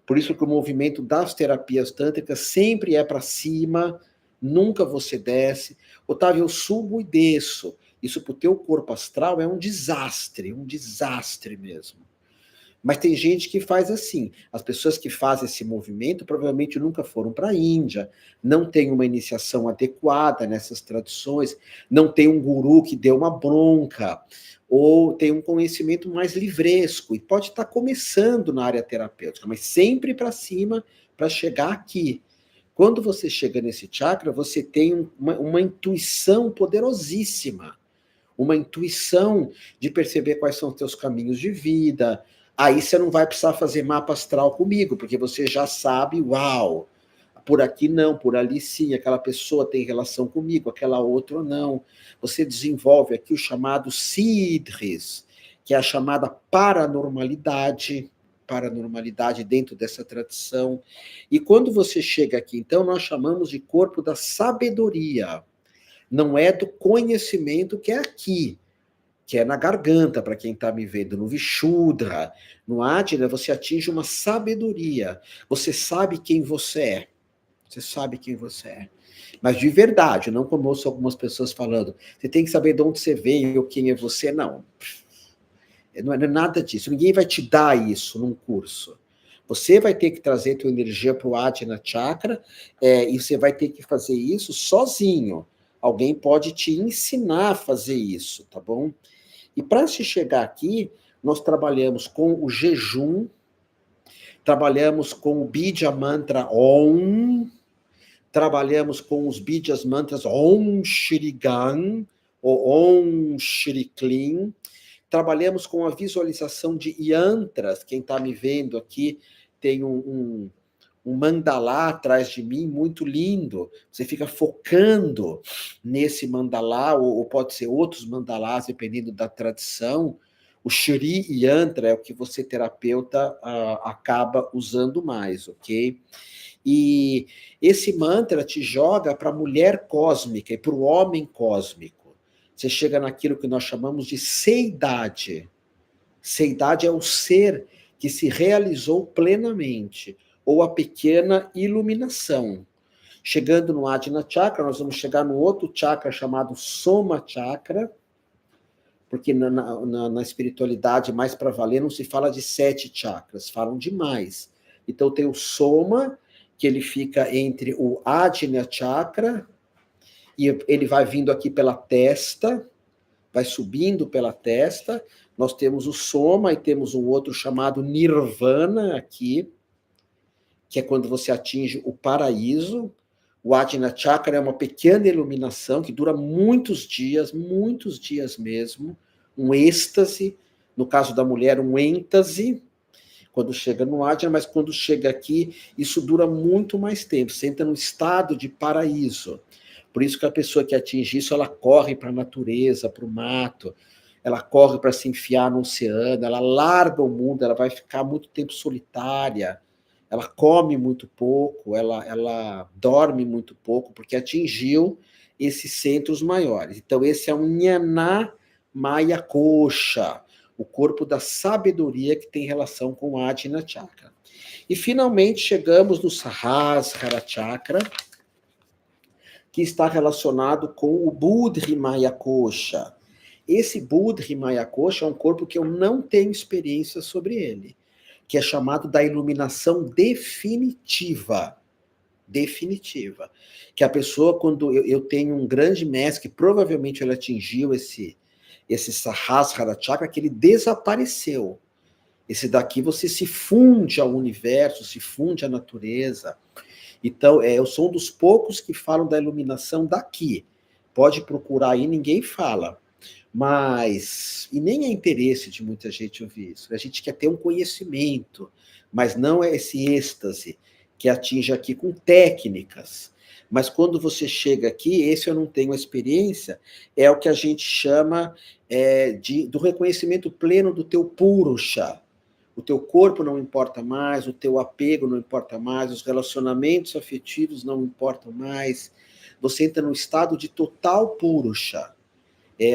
Por isso que o movimento das terapias tântricas sempre é para cima, nunca você desce. Otávio, eu subo e desço. Isso para o teu corpo astral é um desastre mesmo. Mas tem gente que faz assim. As pessoas que fazem esse movimento provavelmente nunca foram para a Índia, não tem uma iniciação adequada nessas tradições, não tem um guru que deu uma bronca, ou tem um conhecimento mais livresco, e pode estar começando na área terapêutica, mas sempre para cima para chegar aqui. Quando você chega nesse chakra, você tem uma intuição poderosíssima, uma intuição de perceber quais são os teus caminhos de vida. Aí você não vai precisar fazer mapa astral comigo, porque você já sabe, uau, por aqui não, por ali sim, aquela pessoa tem relação comigo, aquela outra não. Você desenvolve aqui o chamado Siddhis, que é a chamada paranormalidade dentro dessa tradição. E quando você chega aqui, então, nós chamamos de corpo da sabedoria. Não é do conhecimento que é aqui, que é na garganta, para quem está me vendo, no Vishuddha, no Ajna, você atinge uma sabedoria. Você sabe quem você é. Você sabe quem você é. Mas de verdade, não como ouço algumas pessoas falando, você tem que saber de onde você veio, quem é você. Não. Não é nada disso. Ninguém vai te dar isso num curso. Você vai ter que trazer tua energia para o Ajna Chakra, e você vai ter que fazer isso sozinho. Alguém pode te ensinar a fazer isso, tá bom? E para se chegar aqui, nós trabalhamos com o jejum, trabalhamos com o Bija Mantra Om, trabalhamos com os Bijas Mantras Om Shri Gan, ou Om Shri Klim, trabalhamos com a visualização de yantras. Quem está me vendo aqui tem um mandalá atrás de mim, muito lindo. Você fica focando nesse mandalá, ou pode ser outros mandalás, dependendo da tradição. O Shri Yantra é o que você, terapeuta, acaba usando mais, ok? E esse mantra te joga para a mulher cósmica e para o homem cósmico. Você chega naquilo que nós chamamos de seidade. Seidade é o ser que se realizou plenamente, ou a pequena iluminação. Chegando no Ajna Chakra, nós vamos chegar no outro chakra chamado Soma Chakra, porque na espiritualidade mais para valer não se fala de 7 chakras, falam de mais. Então tem o Soma, que ele fica entre o Ajna Chakra, e ele vai vindo aqui pela testa, vai subindo pela testa. Nós temos o Soma e temos um outro chamado Nirvana aqui, que é quando você atinge o paraíso. O Ajna Chakra é uma pequena iluminação que dura muitos dias mesmo, um êxtase, no caso da mulher, um êntase, quando chega no Ajna, mas quando chega aqui, isso dura muito mais tempo, você entra no estado de paraíso. Por isso que a pessoa que atinge isso, ela corre para a natureza, para o mato, ela corre para se enfiar no oceano, ela larga o mundo, ela vai ficar muito tempo solitária, ela come muito pouco, ela dorme muito pouco, porque atingiu esses centros maiores. Então, esse é um Jnana Mayakosha, o corpo da sabedoria que tem relação com o Ajna Chakra. E, finalmente, chegamos no Sahasrara Chakra, que está relacionado com o Buddhi Mayakosha. Esse Buddhi Mayakosha é um corpo que eu não tenho experiência sobre ele, que é chamado da iluminação definitiva. definitiva. Que a pessoa, quando eu tenho um grande mestre, que provavelmente ele atingiu esse Sahasrara Chakra, que ele desapareceu. Esse daqui você se funde ao universo, se funde à natureza. Então, eu sou um dos poucos que falam da iluminação daqui. Pode procurar aí, ninguém fala. Mas, e nem é interesse de muita gente ouvir isso. A gente quer ter um conhecimento, mas não é esse êxtase que atinge aqui com técnicas. Mas quando você chega aqui, esse eu não tenho a experiência, é o que a gente chama do reconhecimento pleno do teu purusha. O teu corpo não importa mais, o teu apego não importa mais, os relacionamentos afetivos não importam mais. Você entra num estado de total purusha.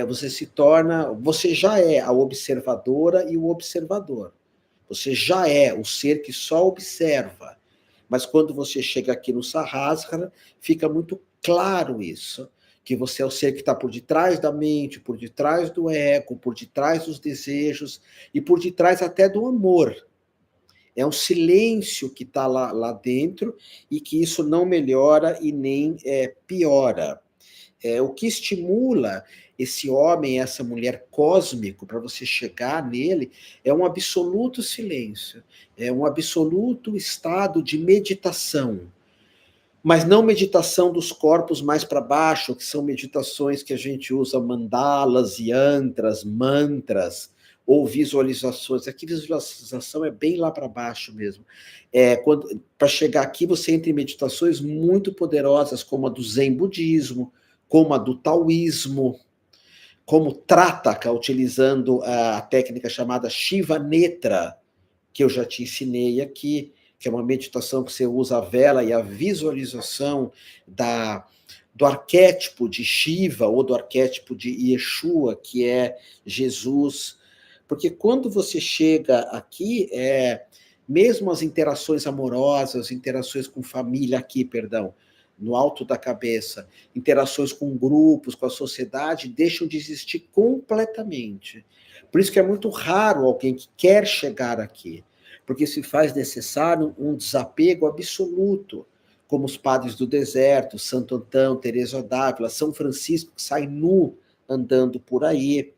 Você se torna, você já é a observadora e o observador. Você já é o ser que só observa. Mas quando você chega aqui no Sahasrara, fica muito claro isso, que você é o ser que está por detrás da mente, por detrás do ego, por detrás dos desejos e por detrás até do amor. É um silêncio que está lá dentro e que isso não melhora e nem piora. O que estimula esse homem, essa mulher cósmico, para você chegar nele, é um absoluto silêncio, é um absoluto estado de meditação. Mas não meditação dos corpos mais para baixo, que são meditações que a gente usa mandalas, yantras, mantras, ou visualizações. Aqui visualização é bem lá para baixo mesmo. Para chegar aqui, você entra em meditações muito poderosas, como a do Zen budismo, como a do taoísmo, como Trataka, utilizando a técnica chamada Shiva Netra, que eu já te ensinei aqui, que é uma meditação que você usa a vela e a visualização do arquétipo de Shiva ou do arquétipo de Yeshua, que é Jesus. Porque quando você chega aqui, mesmo as interações amorosas, interações com família aqui, perdão, no alto da cabeça, interações com grupos, com a sociedade, deixam de existir completamente. Por isso que é muito raro alguém que quer chegar aqui, porque se faz necessário um desapego absoluto, como os padres do deserto, Santo Antão, Teresa d'Ávila, São Francisco, que sai nu andando por aí.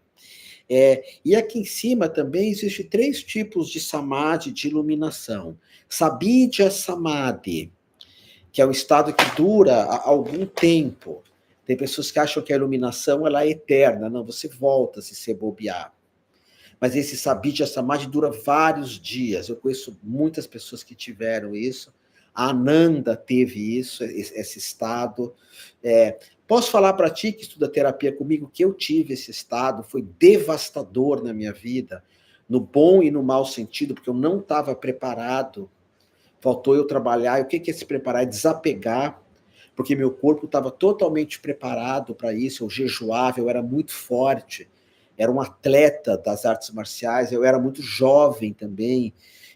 E aqui em cima também existem 3 tipos de samadhi, de iluminação. Sabidya Samadhi, que é um estado que dura algum tempo. Tem pessoas que acham que a iluminação ela é eterna. Não, você volta se você bobear. Mas esse Sabidya Samadhi dura vários dias. Eu conheço muitas pessoas que tiveram isso. A Ananda teve isso, esse estado. Posso falar para ti que estuda terapia comigo que eu tive esse estado, foi devastador na minha vida, no bom e no mau sentido, porque eu não estava preparado. Faltou eu trabalhar. E o que é se preparar? É desapegar, porque meu corpo estava totalmente preparado para isso. Eu jejuava, eu era muito forte, era um atleta das artes marciais, eu era muito jovem também.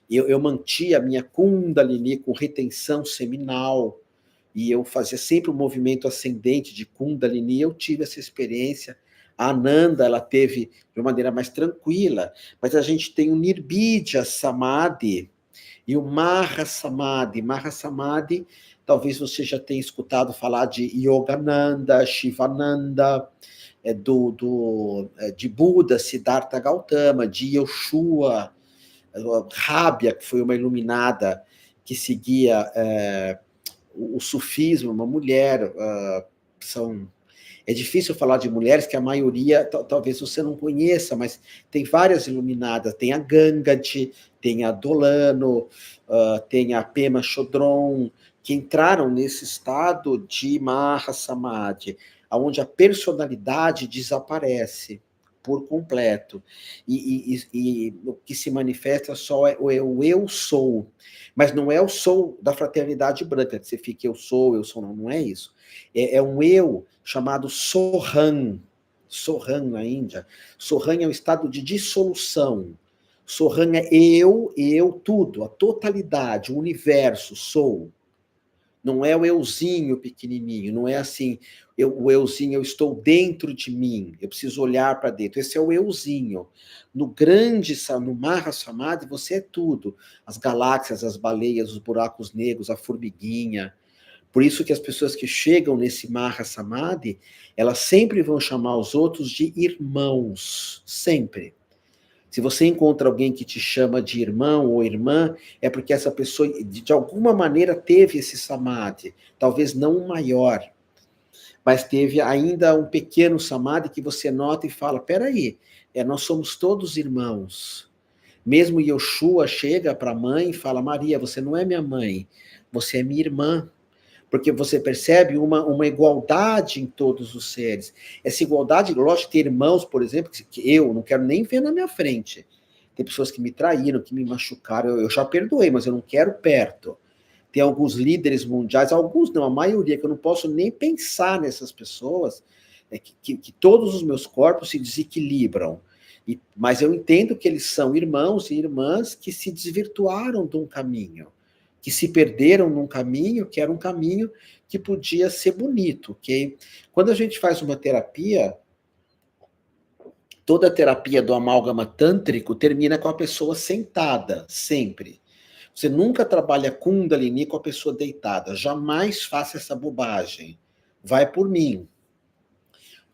Eu mantia a minha Kundalini com retenção seminal, e eu fazia sempre um movimento ascendente de Kundalini. Eu tive essa experiência. A Ananda, ela teve de uma maneira mais tranquila, mas a gente tem o Nirbidya Samadhi, e o Mahasamadhi. Mahasamadhi, talvez você já tenha escutado falar de Yogananda, Shivananda, de Buda, Siddhartha Gautama, de Yoshua, Rábia, que foi uma iluminada que seguia o sufismo, uma mulher. É difícil falar de mulheres que a maioria talvez você não conheça, mas tem várias iluminadas. Tem a Gangati, tem a Dolano, tem a Pema Chodron, que entraram nesse estado de Mahasamadhi, onde a personalidade desaparece por completo. E o que se manifesta só é o eu sou. Mas não é o sou da fraternidade branca, que você fica eu sou, não é isso. É um eu chamado Soham, Soham na Índia. Soham é um estado de dissolução. Soham é eu, tudo, a totalidade, o universo, sou. Não é o euzinho pequenininho, não é assim, o euzinho, eu estou dentro de mim, eu preciso olhar para dentro. Esse é o euzinho. No no Mahasamadhi, você é tudo. As galáxias, as baleias, os buracos negros, a formiguinha. Por isso que as pessoas que chegam nesse Maha Samadhi, elas sempre vão chamar os outros de irmãos, sempre. Se você encontra alguém que te chama de irmão ou irmã, é porque essa pessoa, de alguma maneira, teve esse samadhi. Talvez não o maior, mas teve ainda um pequeno samadhi que você nota e fala, peraí, nós somos todos irmãos. Mesmo Yoshua chega para a mãe e fala, Maria, você não é minha mãe, você é minha irmã. Porque você percebe uma igualdade em todos os seres. Essa igualdade, lógico, ter irmãos, por exemplo, que eu não quero nem ver na minha frente. Tem pessoas que me traíram, que me machucaram, eu já perdoei, mas eu não quero perto. Tem alguns líderes mundiais, alguns não, a maioria, que eu não posso nem pensar nessas pessoas, que todos os meus corpos se desequilibram. Mas eu entendo que eles são irmãos e irmãs que se desvirtuaram de um caminho, que se perderam num caminho que era um caminho que podia ser bonito, ok? Quando a gente faz uma terapia, toda a terapia do amálgama tântrico termina com a pessoa sentada, sempre. Você nunca trabalha Kundalini com a pessoa deitada, jamais faça essa bobagem. Vai por mim.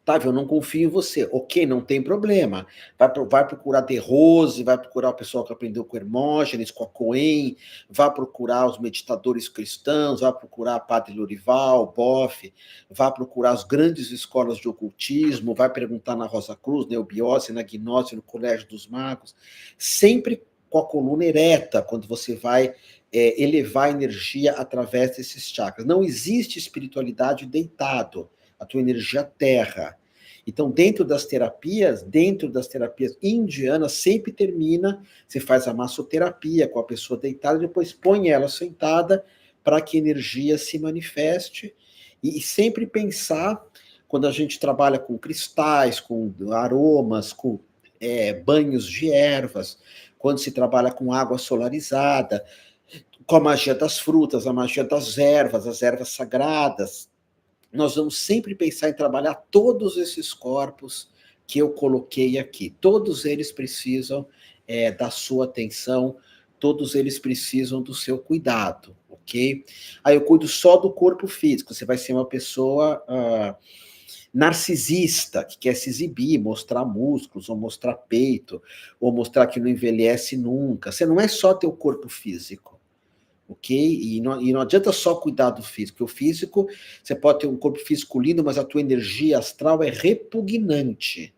Otávio, eu não confio em você. Ok, não tem problema. Vai procurar De Rose, vai procurar o pessoal que aprendeu com Hermógenes, com a Cohen, vai procurar os meditadores cristãos, vai procurar Padre Lorival, Boff, vai procurar as grandes escolas de ocultismo, vai perguntar na Rosa Cruz, na Eubiose, na Gnose, no Colégio dos Magos, sempre com a coluna ereta, quando você vai elevar a energia através desses chakras. Não existe espiritualidade deitado, a tua energia terra. Então, dentro das terapias indianas, sempre termina, você faz a massoterapia com a pessoa deitada, depois põe ela sentada para que a energia se manifeste, e sempre pensar, quando a gente trabalha com cristais, com aromas, com banhos de ervas, quando se trabalha com água solarizada, com a magia das frutas, a magia das ervas, as ervas sagradas, nós vamos sempre pensar em trabalhar todos esses corpos que eu coloquei aqui. Todos eles precisam da sua atenção, todos eles precisam do seu cuidado, ok? Aí eu cuido só do corpo físico. Você vai ser uma pessoa narcisista, que quer se exibir, mostrar músculos, ou mostrar peito, ou mostrar que não envelhece nunca. Você não é só teu corpo físico. Ok? E não adianta só cuidar do físico. O físico, você pode ter um corpo físico lindo, mas a tua energia astral é repugnante.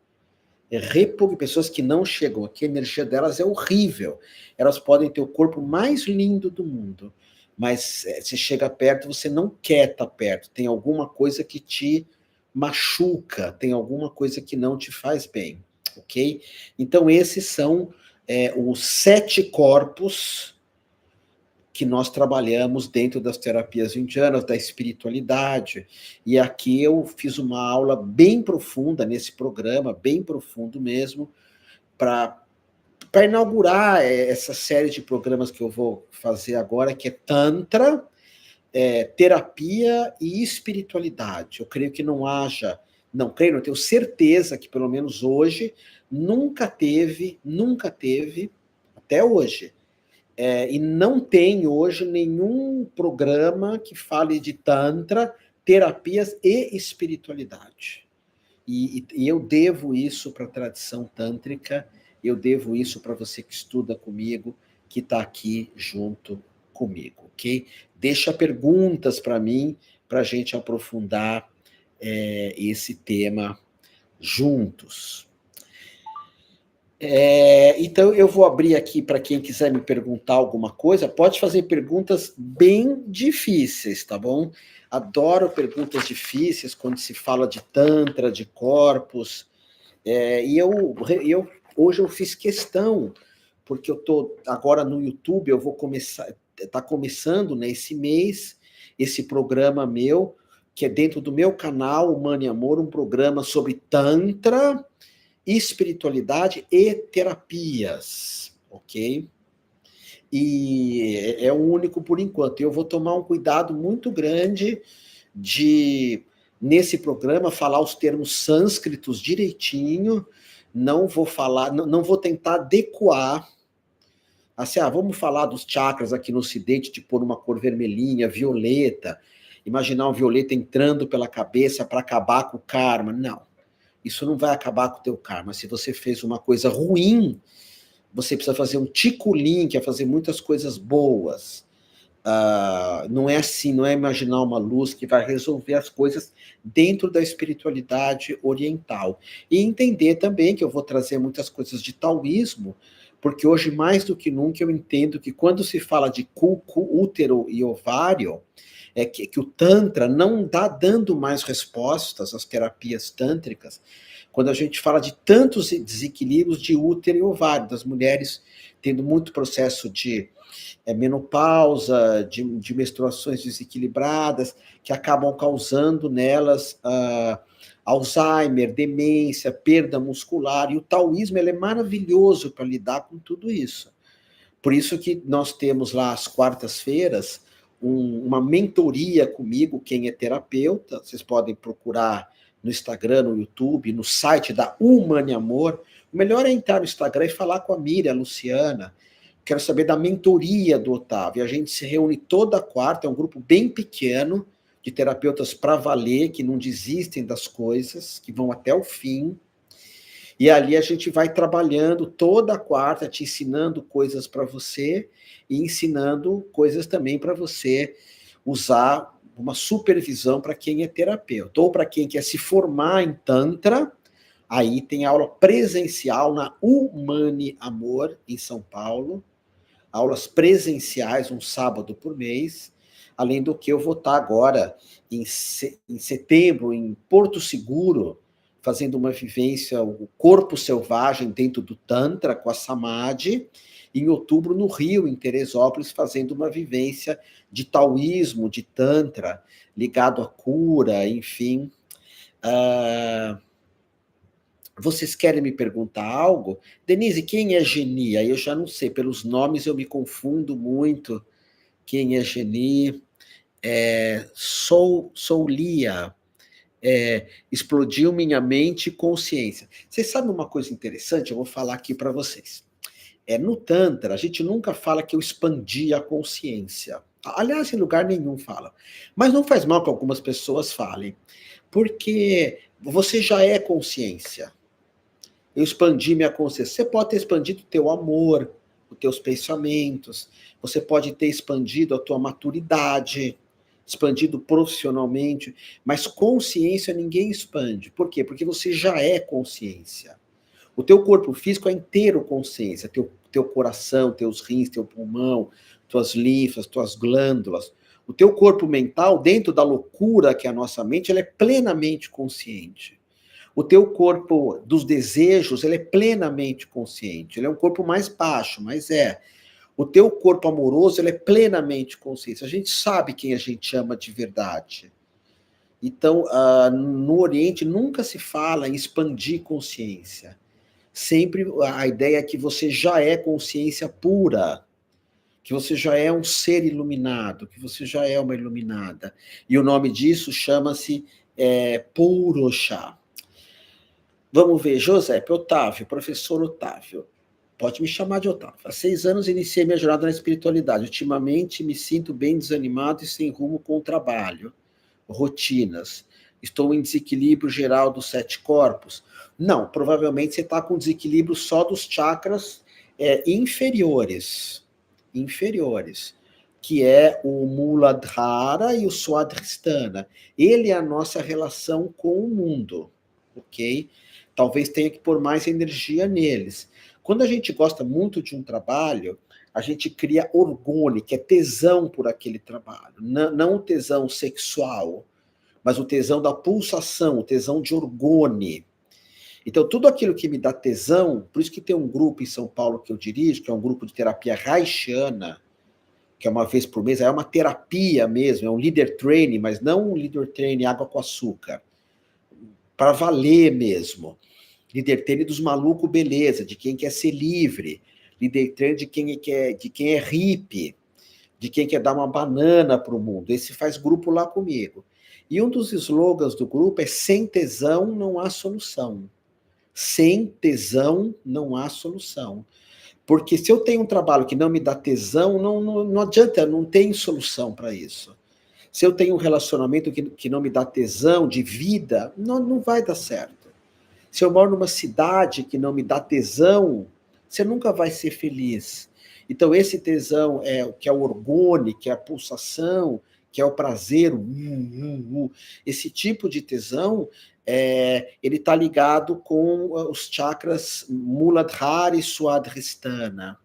Pessoas que não chegam aqui, a energia delas é horrível. Elas podem ter o corpo mais lindo do mundo, mas se chega perto, você não quer estar perto. Tem alguma coisa que te machuca, tem alguma coisa que não te faz bem. Ok? Então, esses são os 7 corpos que nós trabalhamos dentro das terapias indianas, da espiritualidade. E aqui eu fiz uma aula bem profunda nesse programa, bem profundo mesmo, para inaugurar essa série de programas que eu vou fazer agora, que é Tantra, terapia e espiritualidade. Eu creio que não eu tenho certeza que pelo menos hoje, nunca teve, até hoje, e não tem hoje nenhum programa que fale de Tantra, terapias e espiritualidade. E eu devo isso para a tradição tântrica, eu devo isso para você que estuda comigo, que está aqui junto comigo, ok? Deixa perguntas para mim, para a gente aprofundar esse tema juntos. Então, eu vou abrir aqui para quem quiser me perguntar alguma coisa. Pode fazer perguntas bem difíceis, tá bom? Adoro perguntas difíceis quando se fala de Tantra, de corpos. E hoje eu fiz questão, porque eu estou agora no YouTube, eu vou começar, está começando nesse mês, esse programa meu, que é dentro do meu canal, Humano e Amor, um programa sobre Tantra, espiritualidade e terapias, ok? E é o único por enquanto. Eu vou tomar um cuidado muito grande de, nesse programa, falar os termos sânscritos direitinho, não vou falar, não vou tentar adequar, assim, vamos falar dos chakras aqui no ocidente, de pôr uma cor vermelhinha, violeta. imaginar um violeta entrando pela cabeça para acabar com o karma. Não, isso não vai acabar com o teu karma. Se você fez uma coisa ruim, você precisa fazer um ticulim, que é fazer muitas coisas boas. Não é assim, não é imaginar uma luz que vai resolver as coisas dentro da espiritualidade oriental. E entender também que eu vou trazer muitas coisas de taoísmo, porque hoje, mais do que nunca, eu entendo que quando se fala de cuco, útero e ovário, é que o Tantra não está dando mais respostas às terapias tântricas, quando a gente fala de tantos desequilíbrios de útero e ovário, das mulheres tendo muito processo de menopausa, de menstruações desequilibradas, que acabam causando nelas Alzheimer, demência, perda muscular, e o taoísmo ele é maravilhoso para lidar com tudo isso. Por isso que nós temos lá às quartas-feiras uma mentoria comigo, quem é terapeuta, vocês podem procurar no Instagram, no YouTube, no site da Humane Amor. O melhor é entrar no Instagram e falar com a Miriam, a Luciana. Quero saber da mentoria do Otávio. A gente se reúne toda quarta, é um grupo bem pequeno, de terapeutas para valer, que não desistem das coisas, que vão até o fim. E ali a gente vai trabalhando toda quarta, te ensinando coisas para você e ensinando coisas também para você usar uma supervisão para quem é terapeuta. Ou para quem quer se formar em Tantra, aí tem aula presencial na Humane Amor, em São Paulo. Aulas presenciais, um sábado por mês. Além do que eu vou estar agora, em setembro, em Porto Seguro, fazendo uma vivência, o corpo selvagem dentro do Tantra, com a Samadhi, e em outubro no Rio, em Teresópolis, fazendo uma vivência de taoísmo, de Tantra, ligado à cura, enfim. Vocês querem me perguntar algo? Denise, quem é Geni? Aí eu já não sei, pelos nomes eu me confundo muito. Quem é Geni? Sou Lia. Explodiu minha mente e consciência. Vocês sabem uma coisa interessante? Eu vou falar aqui para vocês. No Tantra, a gente nunca fala que eu expandi a consciência. Aliás, em lugar nenhum fala. Mas não faz mal que algumas pessoas falem. Porque você já é consciência. Eu expandi minha consciência. Você pode ter expandido o teu amor, os teus pensamentos. Você pode ter expandido a tua maturidade, expandido profissionalmente, mas consciência ninguém expande. Por quê? Porque você já é consciência. O teu corpo físico é inteiro consciência, teu coração, teus rins, teu pulmão, tuas linfas, tuas glândulas. O teu corpo mental, dentro da loucura que é a nossa mente, ele é plenamente consciente. O teu corpo dos desejos, ele é plenamente consciente. Ele é um corpo mais baixo, mas é. O teu corpo amoroso, ele é plenamente consciente. A gente sabe quem a gente ama de verdade. Então, no Oriente, nunca se fala em expandir consciência. Sempre a ideia é que você já é consciência pura, que você já é um ser iluminado, que você já é uma iluminada. E o nome disso chama-se Purusha. Vamos ver, José, Otávio, professor Otávio. Pode me chamar de Otávio. Há 6 anos iniciei minha jornada na espiritualidade. Ultimamente me sinto bem desanimado e sem rumo com o trabalho, rotinas. Estou em desequilíbrio geral dos 7 corpos. Não, provavelmente você está com desequilíbrio só dos chakras inferiores, que é o Muladhara e o Swadhisthana. Ele é a nossa relação com o mundo, ok? Talvez tenha que pôr mais energia neles. Quando a gente gosta muito de um trabalho, a gente cria orgulho, que é tesão por aquele trabalho. Não o tesão sexual, mas o tesão da pulsação, o tesão de orgone. Então, tudo aquilo que me dá tesão, por isso que tem um grupo em São Paulo que eu dirijo, que é um grupo de terapia haitiana, que é uma vez por mês, é uma terapia mesmo, é um leader training, mas não um leader training água com açúcar, para valer mesmo. Líder training dos malucos, beleza, de quem quer ser livre. Líder training de quem é hippie, de quem quer dar uma banana para o mundo. Esse faz grupo lá comigo. E um dos slogans do grupo é: sem tesão não há solução. Sem tesão não há solução. Porque se eu tenho um trabalho que não me dá tesão, não adianta, não tem solução para isso. Se eu tenho um relacionamento que não me dá tesão de vida, não vai dar certo. Se eu moro numa cidade que não me dá tesão, você nunca vai ser feliz. Então, esse tesão é o que é o orgulho, que é a pulsação, que é o prazer, esse tipo de tesão, ele está ligado com os chakras Muladhara e Swadhisthana.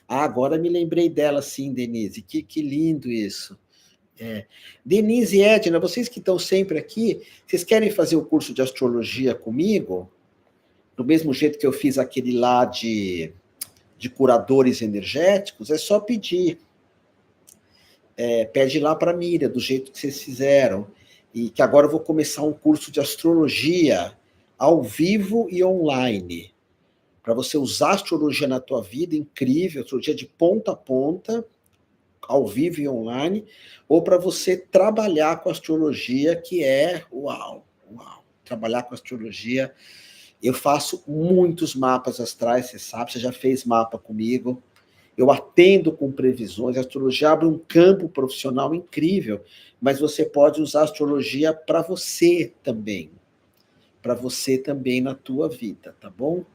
Ah, agora me lembrei dela, sim, Denise. Que lindo isso. Denise e Edna, vocês que estão sempre aqui, vocês querem fazer o curso de astrologia comigo? Do mesmo jeito que eu fiz aquele lá de curadores energéticos, é só pedir. Pede lá para a Miriam, do jeito que vocês fizeram. E que agora eu vou começar um curso de astrologia ao vivo e online. Para você usar a astrologia na tua vida, incrível, astrologia de ponta a ponta, ao vivo e online, ou para você trabalhar com a astrologia, que é uau. Trabalhar com a astrologia. Eu faço muitos mapas astrais, você sabe, você já fez mapa comigo. Eu atendo com previsões, a astrologia abre um campo profissional incrível, mas você pode usar a astrologia para você também na tua vida, tá bom?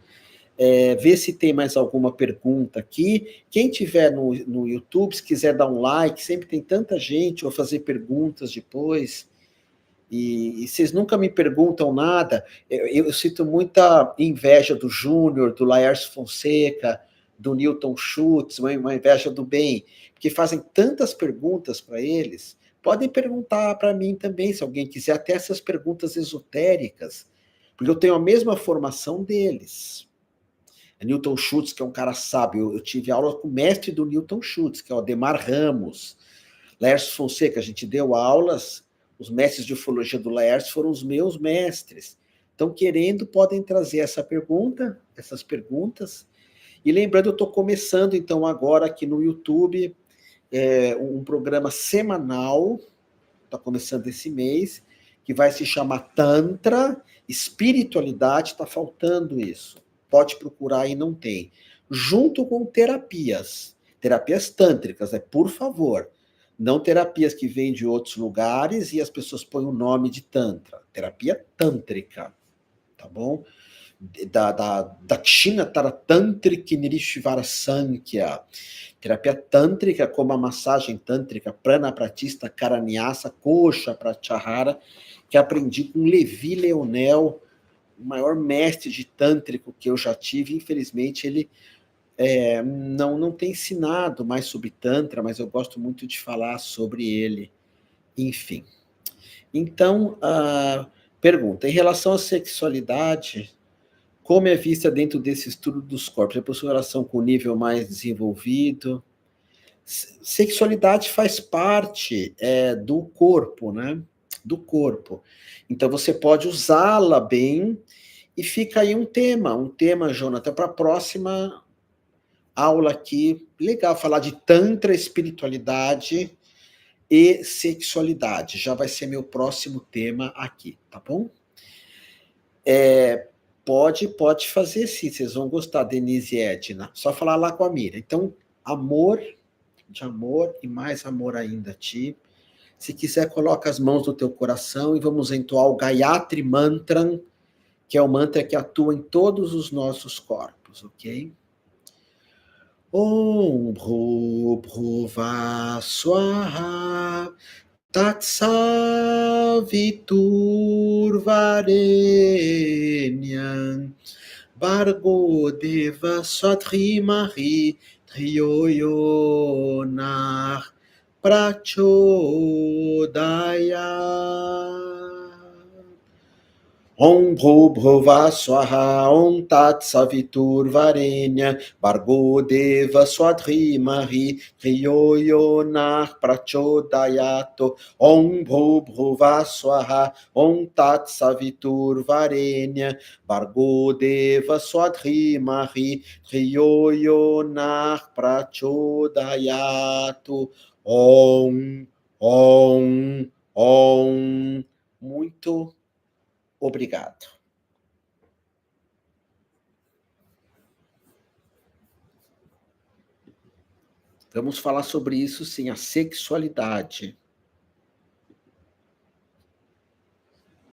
Vê se tem mais alguma pergunta aqui. Quem tiver no YouTube, se quiser dar um like, sempre tem tanta gente, ou fazer perguntas depois. E vocês nunca me perguntam nada. Eu sinto muita inveja do Júnior, do Laércio Fonseca, do Newton Schultz, uma inveja do bem, porque fazem tantas perguntas para eles. Podem perguntar para mim também, se alguém quiser, até essas perguntas esotéricas, porque eu tenho a mesma formação deles. Newton Schultz, que é um cara sábio, eu tive aula com o mestre do Newton Schultz, que é o Ademar Ramos. Laércio Fonseca, a gente deu aulas, os mestres de ufologia do Laércio foram os meus mestres. Então, querendo, podem trazer essas perguntas. E lembrando, eu estou começando, então, agora aqui no YouTube, um programa semanal, está começando esse mês, que vai se chamar Tantra, Espiritualidade, está faltando isso. Pode procurar aí, não tem. Junto com terapias tântricas, por favor. Não terapias que vêm de outros lugares e as pessoas põem o nome de Tantra. Terapia tântrica, tá bom? Da Dakshinatara Tantric Nirishvara Sankhya. Terapia tântrica, como a massagem tântrica, Pranapratista Karanyasa Kosha Pratyahara, que aprendi com Levi Leonel, o maior mestre de tântrico que eu já tive. Infelizmente, ele não tem ensinado mais sobre Tantra, mas eu gosto muito de falar sobre ele. Enfim. Então, pergunta, em relação à sexualidade, como é vista dentro desse estudo dos corpos? É possível relação com o nível mais desenvolvido? Sexualidade faz parte do corpo, né? Do corpo. Então, você pode usá-la bem, e fica aí um tema, Jonathan, para a próxima aula aqui. Legal falar de Tantra, espiritualidade e sexualidade. Já vai ser meu próximo tema aqui, tá bom? Pode fazer sim, vocês vão gostar, Denise e Edna. Só falar lá com a Miriam. Então, amor e mais amor ainda a ti. Se quiser, coloca as mãos no teu coração e vamos entoar o Gayatri Mantra, que é o mantra que atua em todos os nossos corpos, ok? Om Bhur Bhuva Swaha Tatsavitur Varenyam Bargo Deva Swadhimari Triyoyonar Prachodaya. Om Bhubhuva Swaha Om Tat Savitur Varenya Bargo Deva Swadhimari Dhiyo Yonah Prachodayato. Om Bhubhuva Swaha Om Tat Savitur Varenya Bargo Deva Swadhimari Dhiyo Yonah Prachodayato. Om Muito obrigado. Vamos falar sobre isso, sim, a sexualidade.